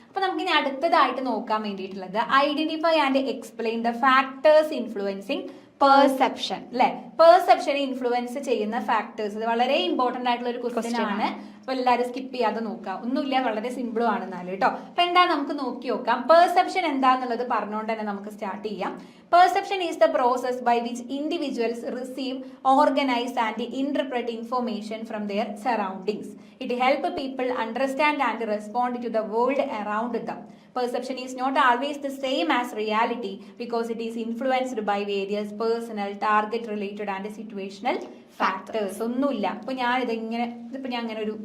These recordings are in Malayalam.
അപ്പൊ നമുക്ക് ഇനി അടുത്തതായിട്ട് നോക്കാൻ വേണ്ടിയിട്ടുള്ളത് identify and explain the factors influencing perception അല്ലെ. പെർസെപ്ഷനെ ഇൻഫ്ലുവൻസ് ചെയ്യുന്ന ഫാക്ടേഴ്സ്, ഇത് വളരെ ഇമ്പോർട്ടന്റ് ആയിട്ടുള്ള ഒരു ക്വസ്റ്റ്യൻ ആണ്. അപ്പൊ എല്ലാവരും സ്കിപ്പ് ചെയ്യാതെ നോക്കാം, ഒന്നുമില്ല, വളരെ സിമ്പിളും ആണ് എന്നാലും കേട്ടോ. അപ്പൊ എന്താ നമുക്ക് നോക്കി നോക്കാം. പെർസെപ്ഷൻ എന്താന്നുള്ളത് പറഞ്ഞുകൊണ്ട് തന്നെ നമുക്ക് സ്റ്റാർട്ട് ചെയ്യാം. Perception is the process by which individuals receive, organize and interpret information from their surroundings. It helps people understand and respond to the world around them. Perception is not always the same as reality because it is influenced by various personal, target related and situational factors. ഒന്നുമില്ല. അപ്പൊ ഞാൻ ഇതിപ്പോ ഞാൻ അങ്ങനെ ഒരു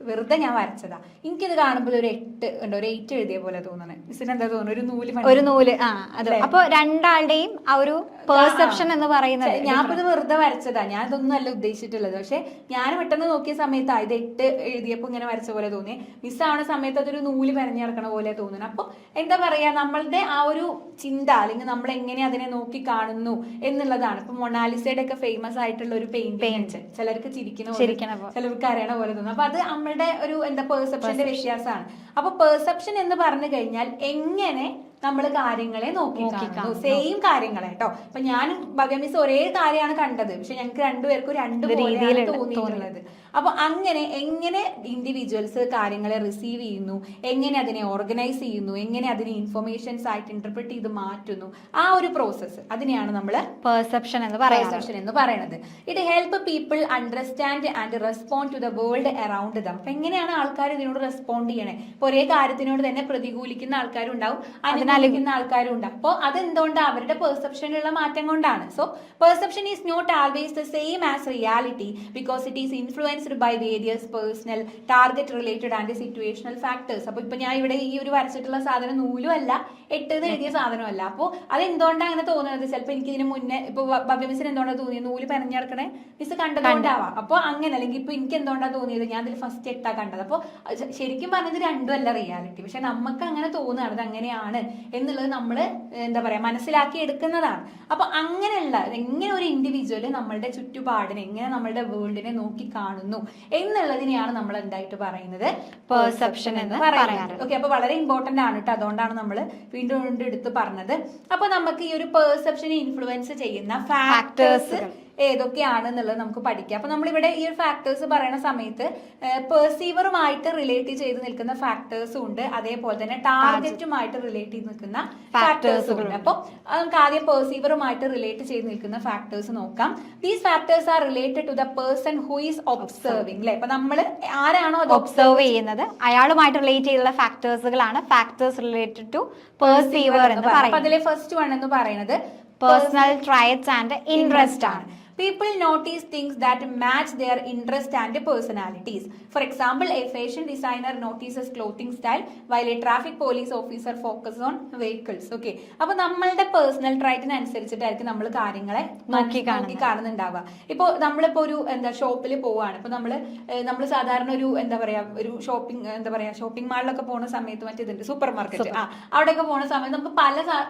വെറുതെ ഞാൻ വരച്ചതാ. എനിക്കിത് കാണുമ്പോൾ ഒരു 8 ഉണ്ടോ, ഒരു 8 എഴുതിയ പോലെ തോന്നണേ. മിസ്സിന് എന്താ തോന്നുന്നു? ഒരു നൂല്. അതെ. അപ്പൊ രണ്ടാളുടെയും ആ ഒരു പെർസെപ്ഷൻ എന്ന് പറയുന്നത് ഞാൻ ഇത് വെറുതെ വരച്ചതാ, ഞാൻ ഇതൊന്നും അല്ല ഉദ്ദേശിച്ചിട്ടുള്ളത്. പക്ഷെ ഞാൻ പെട്ടെന്ന് നോക്കിയ സമയത്ത് ഇത് 8 എഴുതിയപ്പോ ഇങ്ങനെ വരച്ച പോലെ തോന്നി. മിസ്സാവണ സമയത്ത് അതൊരു നൂല് വരഞ്ഞു കിടക്കണ പോലെ തോന്നുന്നു. അപ്പൊ എന്താ പറയാ, നമ്മളുടെ ആ ഒരു ചിന്ത അല്ലെങ്കിൽ നമ്മൾ എങ്ങനെ അതിനെ നോക്കി കാണുന്നു എന്നുള്ളതാണ്. ഇപ്പൊ മൊണാലിസയുടെ ഒക്കെ ഫേമസ് ആയിട്ടുള്ള ഒരു പെയിന്റ് ചിലർക്ക് ചിരിക്കണ ചിലർക്ക് അറിയണ പോലെ തോന്നുന്നു. അപ്പൊ അത് നമ്മളുടെ ഒരു പെർസെപ്ഷന്റെ വ്യത്യാസമാണ്. അപ്പൊ പെർസെപ്ഷൻ എന്ന് പറഞ്ഞു കഴിഞ്ഞാൽ എങ്ങനെ നമ്മൾ കാര്യങ്ങളെ നോക്കി കാണുന്നു, സെയിം കാര്യങ്ങളെ കേട്ടോ. അപ്പൊ ഞാനും ഭവ്യ മിസ് ഒരേ കാര്യമാണ് കണ്ടത്, പക്ഷെ ഞങ്ങൾക്ക് രണ്ടുപേർക്കും രണ്ടുപോലെയാണ് തോന്നിയിട്ടുള്ളത്. അപ്പൊ എങ്ങനെ ഇൻഡിവിജ്വൽസ് കാര്യങ്ങളെ റിസീവ് ചെയ്യുന്നു, എങ്ങനെ അതിനെ ഓർഗനൈസ് ചെയ്യുന്നു, എങ്ങനെ അതിനെ ഇൻഫർമേഷൻസ് ആയിട്ട് ഇന്റർപ്രറ്റ് ചെയ്ത് മാറ്റുന്നു, ആ ഒരു പ്രോസസ്സ് അതിനെയാണ് നമ്മൾ പെർസെപ്ഷൻ എന്ന് പറയുന്നത്. It help people understand and respond to the world around them. അപ്പൊ എങ്ങനെയാണ് ആൾക്കാർ ഇതിനോട് റെസ്പോണ്ട് ചെയ്യണേ? ഇപ്പൊ ഒരേ കാര്യത്തിനോട് തന്നെ പ്രതികൂലിക്കുന്ന ആൾക്കാരും ഉണ്ടാവും, അനുകൂലിക്കുന്ന ആൾക്കാരും ഉണ്ട്. അപ്പൊ അതെന്തുകൊണ്ടാണ്? അവരുടെ പെർസെപ്ഷനിലുള്ള മാറ്റം കൊണ്ടാണ്. So perception is not always the same as reality because it is influenced by various personal, target related and situational factors. അപ്പൊ ഇപ്പൊ ഞാൻ ഇവിടെ ഈ ഒരു വരച്ചിട്ടുള്ള സാധനം നൂലും അല്ല, 8 എഴുതിയ സാധനമല്ല. അപ്പൊ അത് എന്തുകൊണ്ടാണ് അങ്ങനെ തോന്നുന്നത്? ചിലപ്പോൾ എനിക്ക് ഇതിന് മുന്നേ ഇപ്പൊ ഭവ്യ മിസ്സിന് എന്തുകൊണ്ടാണ് തോന്നിയത്? നൂല് പെരഞ്ഞെടുക്കണേ മിസ് കണ്ടതുകൊണ്ടാവാം. അപ്പൊ അങ്ങനെ അല്ലെങ്കിൽ ഇപ്പൊ എനിക്ക് എന്തുകൊണ്ടാണ് തോന്നിയത്? ഞാൻ ഇതിൽ ഫസ്റ്റ് 8 കണ്ടത്. അപ്പൊ ശരിക്കും പറഞ്ഞത് രണ്ടും അല്ല റിയാലിറ്റി, പക്ഷെ നമുക്ക് അങ്ങനെ തോന്നുകയാണ് അത് അങ്ങനെയാണ് എന്നുള്ളത് നമ്മൾ എന്താ പറയാ മനസ്സിലാക്കി എടുക്കുന്നതാണ്. അപ്പൊ അങ്ങനെയുള്ള എങ്ങനെ ഒരു ഇൻഡിവിജ്വല് നമ്മളുടെ ചുറ്റുപാടിനെ, എങ്ങനെ നമ്മളുടെ വേൾഡിനെ നോക്കി കാണുന്നു എന്നുള്ളതിനെയാണ് നമ്മൾ എന്തായിട്ട് പറയുന്നത്? പെർസെപ്ഷൻ എന്ന് പറയുന്നത്. ഓക്കെ, അപ്പൊ വളരെ ഇമ്പോർട്ടന്റ് ആണ് കേട്ടോ. അതുകൊണ്ടാണ് നമ്മൾ വീണ്ടും എടുത്ത് പറഞ്ഞത്. അപ്പൊ നമുക്ക് ഈ ഒരു പെർസെപ്ഷനെ ഇൻഫ്ലുവൻസ് ചെയ്യുന്ന ഫാക്ടേഴ്സ് ഏതൊക്കെയാണെന്നുള്ളത് നമുക്ക് പഠിക്കാം. അപ്പൊ നമ്മളിവിടെ ഈ ഒരു ഫാക്ടേഴ്സ് പറയുന്ന സമയത്ത് പെർസീവറുമായിട്ട് റിലേറ്റ് ചെയ്ത് നിൽക്കുന്ന ഫാക്ടേഴ്സും ഉണ്ട്, അതേപോലെ തന്നെ ടാർഗറ്റുമായിട്ട് റിലേറ്റ് ചെയ്ത് നിൽക്കുന്ന ഫാക്ടേഴ്സും ഉണ്ട്. അപ്പൊ നമുക്ക് ആദ്യം പെർസീവറുമായിട്ട് റിലേറ്റ് ചെയ്ത് നിൽക്കുന്ന ഫാക്ടേഴ്സ് നോക്കാം. These factors are related to the person who is observing. അല്ലെ, അപ്പൊ നമ്മൾ ആരാണോ അത് ഒബ്സർവ് ചെയ്യുന്നത് അയാളുമായിട്ട് റിലേറ്റ് ചെയ്തുള്ള ഫാക്ടേഴ്സുകളാണ് ഫാക്ടേഴ്സ് റിലേറ്റഡ് ടു പെർസീവർ എന്ന് പറയുന്നത്. അപ്പൊ അതിലെ ഫസ്റ്റ് വൺ എന്ന് പറയുന്നത് പേഴ്സണൽ ട്രൈറ്റ്സ് ആൻഡ് ഇൻട്രസ്റ്റ് ആണ്. People notice things that match their interest and personalities. For example, a fashion designer notices clothing style while a traffic police officer focuses on vehicles. Okay. അപ്പൊ നമ്മളുടെ പേഴ്സണൽ ട്രൈറ്റിന് അനുസരിച്ചിട്ടായിരിക്കും നമ്മൾ കാര്യങ്ങളെ നോക്കി കാണുന്നുണ്ടാവുക. ഇപ്പൊ നമ്മളിപ്പോ ഒരു ഷോപ്പിൽ പോവാണ്. ഇപ്പൊ നമ്മള് സാധാരണ ഒരു ഒരു ഷോപ്പിംഗ് മാളിലൊക്കെ പോണ സമയത്ത് മറ്റേതുണ്ട് സൂപ്പർ മാർക്കറ്റ്, അവിടെയൊക്കെ പോണ സമയത്ത് നമുക്ക്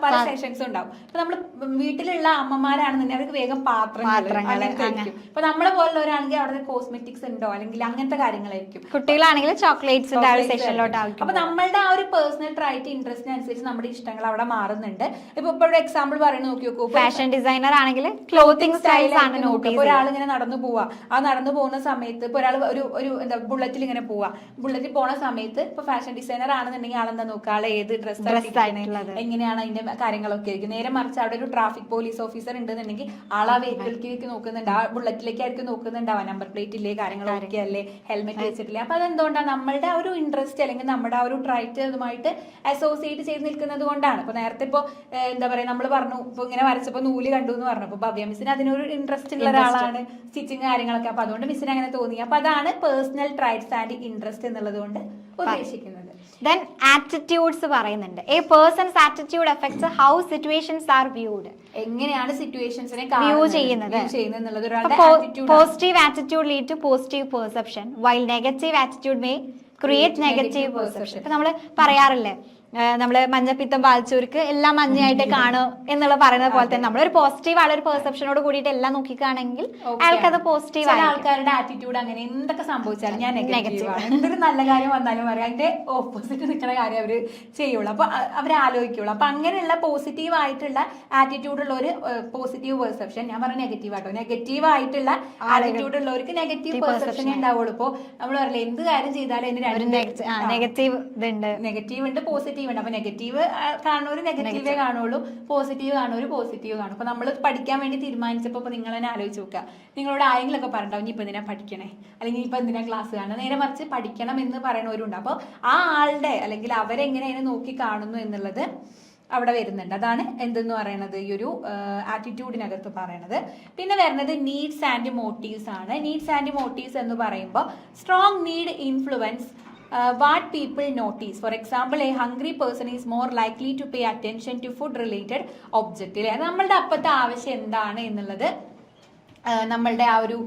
പല സെഷൻസ് ഉണ്ടാവും. ഇപ്പൊ നമ്മൾ വീട്ടിലുള്ള അമ്മമാരാണെന്നുണ്ടെങ്കിൽ അവർക്ക് വേഗം പാത്രങ്ങൾ ഇപ്പൊ നമ്മളെ പോലുള്ളവരാണെങ്കിൽ അവിടെ കോസ്മെറ്റിക്സ് ഉണ്ടോ അല്ലെങ്കിൽ അങ്ങനത്തെ കാര്യങ്ങളായിരിക്കും. കുട്ടികളാണെങ്കിൽ ചോക്ലേറ്റ്സിന്റെ സെഷനിലോട്ട് ആയിരിക്കും. അപ്പൊ നമ്മളുടെ ആ ഒരു പേഴ്സണൽ ട്രൈറ്റ് ഇൻട്രസ്റ്റിന് അനുസരിച്ച് നമ്മുടെ ഇഷ്ടങ്ങൾ അവിടെ മാറുന്നുണ്ട്. ഇപ്പൊ ഒരു എക്സാമ്പിൾ പറയുന്നത് നോക്കി നോക്കൂ. ഫാഷൻ ഡിസൈനർ ആണെങ്കിൽ ക്ലോത്തിങ് സ്റ്റൈൽസ് ആണ് നോക്കുക. ഇപ്പൊ ഒരാൾ ഇങ്ങനെ നടന്നു പോകുന്ന സമയത്ത് ഇപ്പൊ ഒരാൾ ഒരു ബുള്ളറ്റിൽ ഇങ്ങനെ പോവാ, ബുള്ളറ്റിൽ പോണ സമയത്ത് ഇപ്പൊ ഫാഷൻ ഡിസൈനർ ആണെന്നുണ്ടെങ്കിൽ ആളെന്താ നോക്കുക, ആളെ ഏത് ഡ്രസ് എങ്ങനെയാണ് അതിന്റെ കാര്യങ്ങളൊക്കെ ആയിരിക്കും. നേരെ മറിച്ച് അവിടെ ഒരു ട്രാഫിക് പോലീസ് ഓഫീസർ ഉണ്ടെന്നുണ്ടെങ്കിൽ ആൾ ആ വെഹിക്കിൾക്ക് നോക്കുന്നുണ്ട്, ആ ബുള്ളറ്റിലേക്കായിരിക്കും നോക്കുന്നുണ്ടാവുക, നമ്പർ പ്ലേറ്റ് ഇല്ലേ, കാര്യങ്ങളൊക്കെ അല്ലേ, ഹെൽമെറ്റ് വെച്ചിട്ടില്ലേ. അപ്പൊ അതെന്തുകൊണ്ടാണ്? നമ്മളുടെ ആ ഒരു ഇൻട്രസ്റ്റ് അല്ലെങ്കിൽ നമ്മുടെ ആ ഒരു ട്രൈറ്റ് അതുമായിട്ട് അസോസിയേറ്റ് ചെയ്ത് നിൽക്കുന്നത് കൊണ്ടാണ്. ഇപ്പൊ നേരത്തെ ഇപ്പൊ നമ്മൾ പറഞ്ഞു, ഇപ്പൊ ഇങ്ങനെ വരച്ചപ്പോ നൂല് കണ്ടു എന്ന് പറഞ്ഞു. അപ്പൊ ഭവ്യ മിസ്സിന് അതിനൊരു ഇൻട്രസ്റ്റ് ഉള്ള ഒരാളാണ്, സ്റ്റിച്ചിങ് കാര്യങ്ങളൊക്കെ. അപ്പൊ അതുകൊണ്ട് മിസ്സിന് അങ്ങനെ തോന്നി. അപ്പൊ അതാണ് പേഴ്സണൽ ട്രൈറ്റ്സ് ആൻഡ് ഇൻട്രസ്റ്റ് എന്നുള്ളത് കൊണ്ട് ഉദ്ദേശിക്കുന്നത്. Then attitudes പറയുന്നുണ്ട്. A person's attitude affects how situations are viewed. എങ്ങനെയാണ് സിറ്റുവേഷൻസിനെ വ്യൂ ചെയ്യുന്നത്. Positive attitude lead to positive perception while negative attitude may create negative perception. ഇപ്പൊ നമ്മൾ പറയാറില്ലേ, നമ്മള് മഞ്ഞപ്പിത്തം ബാധിച്ചവർക്ക് എല്ലാം മഞ്ഞയായിട്ട് കാണും എന്നുള്ള പറയുന്നത് പോലെ തന്നെ നമ്മളൊരു പോസിറ്റീവ് ആളൊരു പെർസെപ്ഷനോട് കൂടിയിട്ട് എല്ലാം നോക്കിക്കാണെങ്കിൽ അയാൾക്ക് അത് പോസിറ്റീവ് ആണ്. ആൾക്കാരുടെ ആറ്റിറ്റ്യൂഡ് അങ്ങനെ എന്തൊക്കെ സംഭവിച്ചാലും ഞാൻ നെഗറ്റീവ് ആണ്, എന്തൊരു നല്ല കാര്യം വന്നാലും പറയാം അതിന്റെ ഓപ്പോസിറ്റ് നിൽക്കുന്ന കാര്യം അവര് ചെയ്യുള്ളൂ, അപ്പൊ അവര് ആലോചിക്കുള്ളൂ. അപ്പൊ അങ്ങനെയുള്ള പോസിറ്റീവ് ആയിട്ടുള്ള ആറ്റിറ്റ്യൂഡ് ഉള്ള ഒരു പോസിറ്റീവ് പെർസെപ്ഷൻ, ഞാൻ പറഞ്ഞ നെഗറ്റീവ് ആട്ടോ, നെഗറ്റീവ് ആയിട്ടുള്ള ആറ്റിറ്റ്യൂഡ് ഉള്ളവർക്ക് നെഗറ്റീവ് പെർസെപ്ഷൻ ഉണ്ടാവുള്ളൂ. ഇപ്പൊ നമ്മൾ പറയില്ല എന്ത് കാര്യം ചെയ്താലും അതിന് നെഗറ്റീവ് ഇതുണ്ട്, നെഗറ്റീവ് ഉണ്ട് പോസിറ്റീവ് ഉണ്ട്. അപ്പൊ നെഗറ്റീവ് കാണുന്നവര് നെഗറ്റീവേ കാണുള്ളൂ, പോസിറ്റീവ് കാണുന്നവര് പോസിറ്റീവ് കാണും. അപ്പൊ നമ്മൾ പഠിക്കാൻ വേണ്ടി തീരുമാനിച്ചപ്പോ നിങ്ങൾ തന്നെ ആലോചിച്ച് നോക്കുക, നിങ്ങളോട് ആരെങ്കിലും ഒക്കെ പറഞ്ഞിട്ടുണ്ടാവും ഇനി ഇപ്പൊ എന്തിനാ പഠിക്കണേ, അല്ലെങ്കിൽ ഇപ്പൊ എന്തിനാ ക്ലാസ് കാണുന്നത്, നേരെ മറിച്ച് പഠിക്കണം എന്ന് പറയുന്നവരുണ്ട്. അപ്പൊ ആ ആളുടെ അല്ലെങ്കിൽ അവരെങ്ങനെ അതിനെ നോക്കി കാണുന്നു എന്നുള്ളത് അവിടെ വരുന്നുണ്ട്. അതാണ് എന്തെന്ന് പറയുന്നത് ഈ ഒരു ആറ്റിറ്റ്യൂഡിനകത്ത് പറയണത്. പിന്നെ വരുന്നത് നീഡ്സ് ആൻഡ് മോട്ടീവ്സ് ആണ്. നീഡ്സ് ആൻഡ് മോട്ടീവ്സ് എന്ന് പറയുമ്പോൾ strong need influence what people notice. For example, a hungry person is more likely to pay attention to food related object. നമ്മളുടെ അപ്പത്തെ ആവശ്യം എന്താണ് എന്നുള്ളത് നമ്മളുടെ ആ ഒരു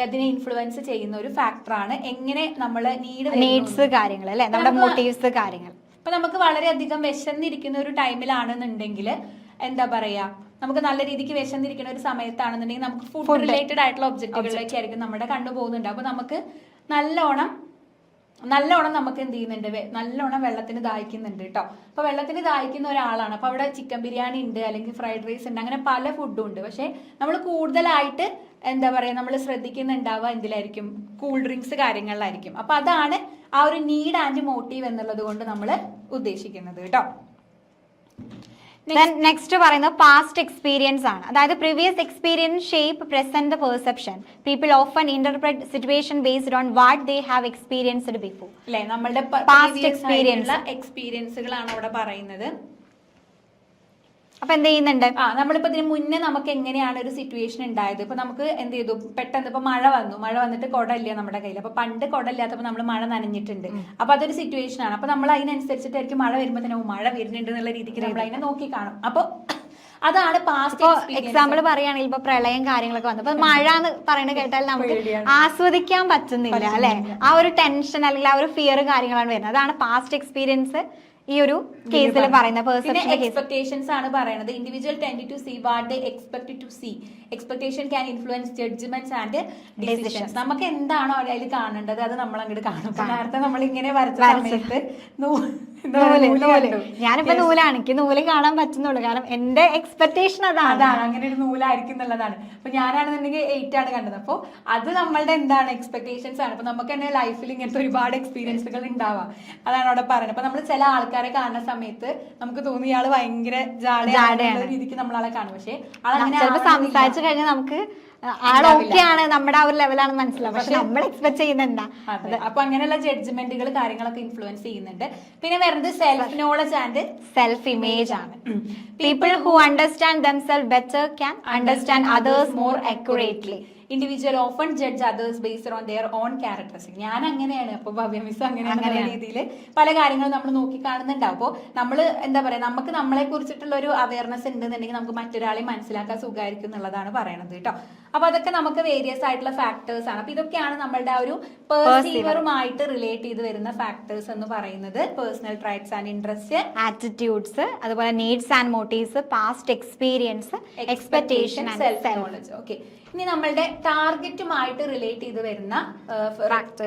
അതിനെ ഇൻഫ്ലുവൻസ് ചെയ്യുന്ന ഒരു ഫാക്ടറാണ് എങ്ങനെ നമ്മൾ നീഡ്സ് കാര്യങ്ങൾ അല്ലെ, നമ്മുടെ മോട്ടീവ്സ് കാര്യങ്ങൾ. ഇപ്പൊ നമുക്ക് വളരെയധികം വിശന്നിരിക്കുന്ന ഒരു ടൈമിലാണെന്നുണ്ടെങ്കിൽ എന്താ പറയാ, നമുക്ക് നല്ല രീതിക്ക് വിശന്നിരിക്കുന്ന ഒരു സമയത്താണെന്നുണ്ടെങ്കിൽ നമുക്ക് ഫുഡ് റിലേറ്റഡ് ആയിട്ടുള്ള ഒബ്ജക്റ്റുകളിലേക്ക് ആയിരിക്കും നമ്മുടെ കണ്ടു പോകുന്നുണ്ട്. അപ്പൊ നമുക്ക് നല്ലോണം നമുക്ക് എന്ത് ചെയ്യുന്നുണ്ട്, നല്ലോണം വെള്ളത്തിന് ദാഹിക്കുന്നുണ്ട് കേട്ടോ. അപ്പൊ വെള്ളത്തിന് ദാഹിക്കുന്ന ഒരാളാണ്, അപ്പൊ അവിടെ ചിക്കൻ ബിരിയാണി ഉണ്ട്, അല്ലെങ്കിൽ ഫ്രൈഡ് റൈസ് ഉണ്ട്, അങ്ങനെ പല ഫുഡും ഉണ്ട്. പക്ഷെ നമ്മൾ കൂടുതലായിട്ട് എന്താ പറയാ നമ്മൾ ശ്രദ്ധിക്കുന്നുണ്ടാവുക എന്തിലായിരിക്കും, കൂൾ ഡ്രിങ്ക്സ് കാര്യങ്ങളിലായിരിക്കും. അപ്പൊ അതാണ് ആ ഒരു നീഡ് ആൻഡ് മോട്ടീവ് എന്നുള്ളത് കൊണ്ട് നമ്മൾ ഉദ്ദേശിക്കുന്നത് കേട്ടോ. നെക്സ്റ്റ് പറയുന്നത് പാസ്റ്റ് എക്സ്പീരിയൻസ് ആണ്. അതായത് previous experience shape present perception. People often interpret situation based on what they have experienced before. അല്ലെ, നമ്മളുടെ പാസ്റ്റ് എക്സ്പീരിയൻസുകളാണ് അവിടെ പറയുന്നത്. അപ്പൊ എന്ത് ചെയ്യുന്നുണ്ട്, നമ്മളിപ്പോ ഇതിന് മുന്നേ നമുക്ക് എങ്ങനെയാണ് ഒരു സിറ്റുവേഷൻ ഉണ്ടായത്. ഇപ്പൊ നമുക്ക് എന്ത് ചെയ്തു, പെട്ടെന്ന് ഇപ്പൊ മഴ വന്നിട്ട് കുട ഇല്ല നമ്മുടെ കയ്യിൽ. അപ്പൊ പണ്ട് കുട ഇല്ലാത്തപ്പോ നമ്മൾ മഴ നനഞ്ഞിട്ടുണ്ട്, അപ്പൊ അതൊരു സിറ്റുവേഷൻ ആണ്. അപ്പൊ നമ്മൾ അതിനനുസരിച്ചിട്ടായിരിക്കും മഴ വരുമ്പോ തന്നെ മഴ വരുന്നുണ്ട് എന്നുള്ള രീതിക്ക് നമ്മൾ അതിനെ നോക്കി കാണും. അപ്പൊ അതാണ് പാസ്റ്റ്. എക്സാമ്പിൾ പറയുകയാണെങ്കിൽ ഇപ്പൊ പ്രളയം കാര്യങ്ങളൊക്കെ വന്നു, അപ്പൊ മഴ എന്ന് പറയുന്നത് കേട്ടാൽ നമുക്ക് ആസ്വദിക്കാൻ പറ്റുന്നില്ല അല്ലെ, ആ ഒരു ടെൻഷൻ അല്ലെങ്കിൽ ആ ഒരു ഫിയർ കാര്യങ്ങളാണ് വരുന്നത്. അതാണ് പാസ്റ്റ് എക്സ്പീരിയൻസ് ഈ ഒരു കേസിൽ പറയുന്ന എക്സ്പെക്ടേഷൻസ് ആണ് പറയുന്നത്. Individual tend to see what they expect to see. Expectation can influence judgements and decisions. നമുക്ക് എന്താണോ അതിൽ കാണേണ്ടത് അത് നമ്മൾ അങ്ങോട്ട് കാണും. നേരത്തെ നമ്മൾ ഇങ്ങനെ വരച്ച സമയത്ത് ഞാനിപ്പോ നൂലാണ്, എനിക്ക് നൂല് കാണാൻ പറ്റുന്നുള്ളൂ, കാരണം എന്റെ എക്സ്പെക്ടേഷൻ അതാണ് അങ്ങനെ ഒരു നൂലായിരിക്കും എന്നുള്ളതാണ്. അപ്പൊ ഞാനാണെന്നുണ്ടെങ്കിൽ 8 ആണ് കണ്ടത്. അപ്പൊ അത് നമ്മളുടെ എന്താണ് എക്സ്പെക്ടേഷൻസ് ആണ്. അപ്പൊ നമുക്ക് തന്നെ ലൈഫിൽ ഇങ്ങനത്തെ ഒരുപാട് എക്സ്പീരിയൻസുകൾ ഉണ്ടാവാം. അതാണ് അവിടെ പറയുന്നത്. അപ്പൊ നമ്മൾ ചില ആൾക്കാരെ കാണുന്ന സമയത്ത് നമുക്ക് തോന്നി ഇയാള് ഭയങ്കര ജാടയാണ് രീതിക്ക് നമ്മളാളെ കാണും. പക്ഷെ ചിലപ്പോ സംസാരിച്ചു കഴിഞ്ഞാൽ നമുക്ക് ആളൊക്കെയാണ്, നമ്മുടെ ആ ഒരു ലെവലാണ് മനസ്സിലാവും, പക്ഷെ നമ്മൾ എക്സ്പെക്ട് ചെയ്യുന്നത് എന്താ. അപ്പൊ അങ്ങനെയുള്ള ജഡ്ജ്മെന്റുകൾ കാര്യങ്ങളൊക്കെ ഇൻഫ്ലുവൻസ് ചെയ്യുന്നുണ്ട്. പിന്നെ വരുന്നത് self knowledge and self image ആണ്. People who understand themselves better can understand others more accurately. Individual often judge others based on their own characteristic. ഞാൻ അങ്ങനെയാണ്, അപ്പൊ ഭവ്യ മിസ് അങ്ങനെയാണ് രീതിയിൽ പല കാര്യങ്ങളും നമ്മൾ നോക്കി കാണുന്നുണ്ടാവും. അപ്പോൾ നമ്മൾ എന്താ പറയാ, നമുക്ക് നമ്മളെ കുറിച്ചിട്ടുള്ള ഒരു അവയർനെസ് ഉണ്ടെന്നുണ്ടെങ്കിൽ നമുക്ക് മറ്റൊരാളെ മനസ്സിലാക്കാൻ സുഖമായിരിക്കും എന്നുള്ളതാണ് പറയണത് കേട്ടോ. അപ്പൊ അതൊക്കെ നമുക്ക് വേരിയസ് ആയിട്ടുള്ള ഫാക്ടേഴ്സ് ആണ്. അപ്പൊ ഇതൊക്കെയാണ് നമ്മളുടെ ആ ഒരു പെർസീവറുമായിട്ട് റിലേറ്റ് ചെയ്ത് വരുന്ന ഫാക്ടേഴ്സ് എന്ന് പറയുന്നത്. Personal traits and interest, attitudes, അതുപോലെ needs and motives, past experience, expectation, self knowledge. Okay, ഇനി നമ്മളുടെ ടാർഗറ്റുമായിട്ട് റിലേറ്റ് ചെയ്ത് വരുന്ന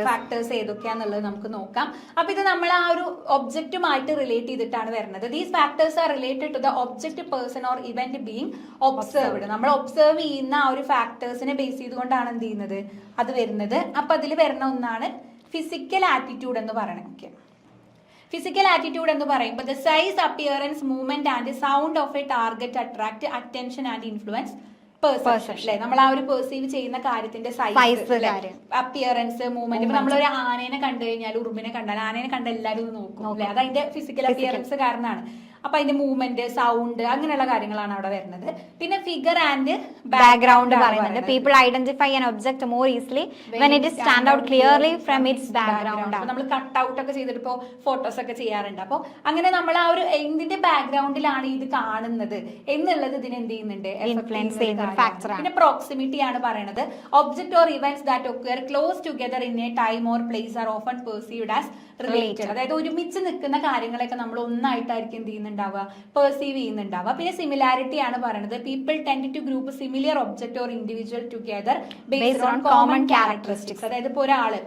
ഫാക്ടേഴ്സ് ഏതൊക്കെയാന്നുള്ളത് നമുക്ക് നോക്കാം. അപ്പൊ ഇത് നമ്മൾ ആ ഒരു ഒബ്ജക്റ്റുമായിട്ട് റിലേറ്റ് ചെയ്തിട്ടാണ് വരുന്നത്. These factors are related to the object, person or event being observed. നമ്മൾ ഒബ്സർവ് ചെയ്യുന്ന ആ ഒരു ഫാക്ടേഴ്സിനെ ബേസ് ചെയ്തുകൊണ്ടാണ് എന്ത് ചെയ്യുന്നത് അത് വരുന്നത്. അപ്പൊ അതിൽ വരുന്ന ഒന്നാണ് ഫിസിക്കൽ ആറ്റിറ്റ്യൂഡ് എന്ന് പറയുന്നത്. ഓക്കെ, ഫിസിക്കൽ ആറ്റിറ്റ്യൂഡ് എന്ന് പറയുമ്പോൾ the size, appearance, movement and sound of A target attract attention and influence perception. അല്ലെ, നമ്മൾ ആ ഒരു പെർസീവ് ചെയ്യുന്ന കാര്യത്തിന്റെ സൈസ്, അപ്പിയറൻസ്, മൂവ്മെന്റ്. ഇപ്പൊ നമ്മളൊരു ആനേനെ കണ്ടു കഴിഞ്ഞാൽ, ഉറുമ്പിനെ കണ്ടാൽ, ആനേനെ കണ്ട എല്ലാവരും നോക്കും അല്ലെ, അത് അതിന്റെ ഫിസിക്കൽ അപ്പിയറൻസ് കാരണമാണ്. അപ്പൊ അതിന്റെ മൂവ്മെന്റ്, സൗണ്ട്, അങ്ങനെയുള്ള കാര്യങ്ങളാണ് അവിടെ വരുന്നത്. പിന്നെ ഫിഗർ ആൻഡ് ബാക്ക്ഗ്രൗണ്ട് പറയുന്നുണ്ട്. People identify an object more easily when it stand out clearly from it's background. നമ്മൾ കട്ട് ഔട്ട് ഒക്കെ ചെയ്തിട്ട് ഇപ്പോ ഫോട്ടോസ് ഒക്കെ ചെയ്യാറുണ്ട്. അപ്പൊ അങ്ങനെ നമ്മൾ ആ ഒരു എന്തിന്റെ ബാക്ക്ഗ്രൗണ്ടിലാണ് ഇത് കാണുന്നത് എന്നുള്ളത് ഇതിന് എന്ത് ചെയ്യുന്നുണ്ട്, ഇൻഫ്ലുവൻസ് ചെയ്യുന്ന ഫാക്ടറാണ്. പിന്നെ പ്രോക്സിമിറ്റി ആണ് പറയുന്നത്. Object or events that occur close together in A time or place R often perceived as related. അതായത് ഒരുമിച്ച് നിൽക്കുന്ന കാര്യങ്ങളൊക്കെ നമ്മൾ ഒന്നായിട്ടായിരിക്കും എന്ത് ചെയ്യുന്നുണ്ടാവുക, പെർസീവ് ചെയ്യുന്നുണ്ടാവുക. പിന്നെ സിമിലാരിറ്റി ആണ് പറയുന്നത്. People tend to group similar object or individual together based on common characteristics. അതായത് ഇപ്പൊ ഒരാളുടെ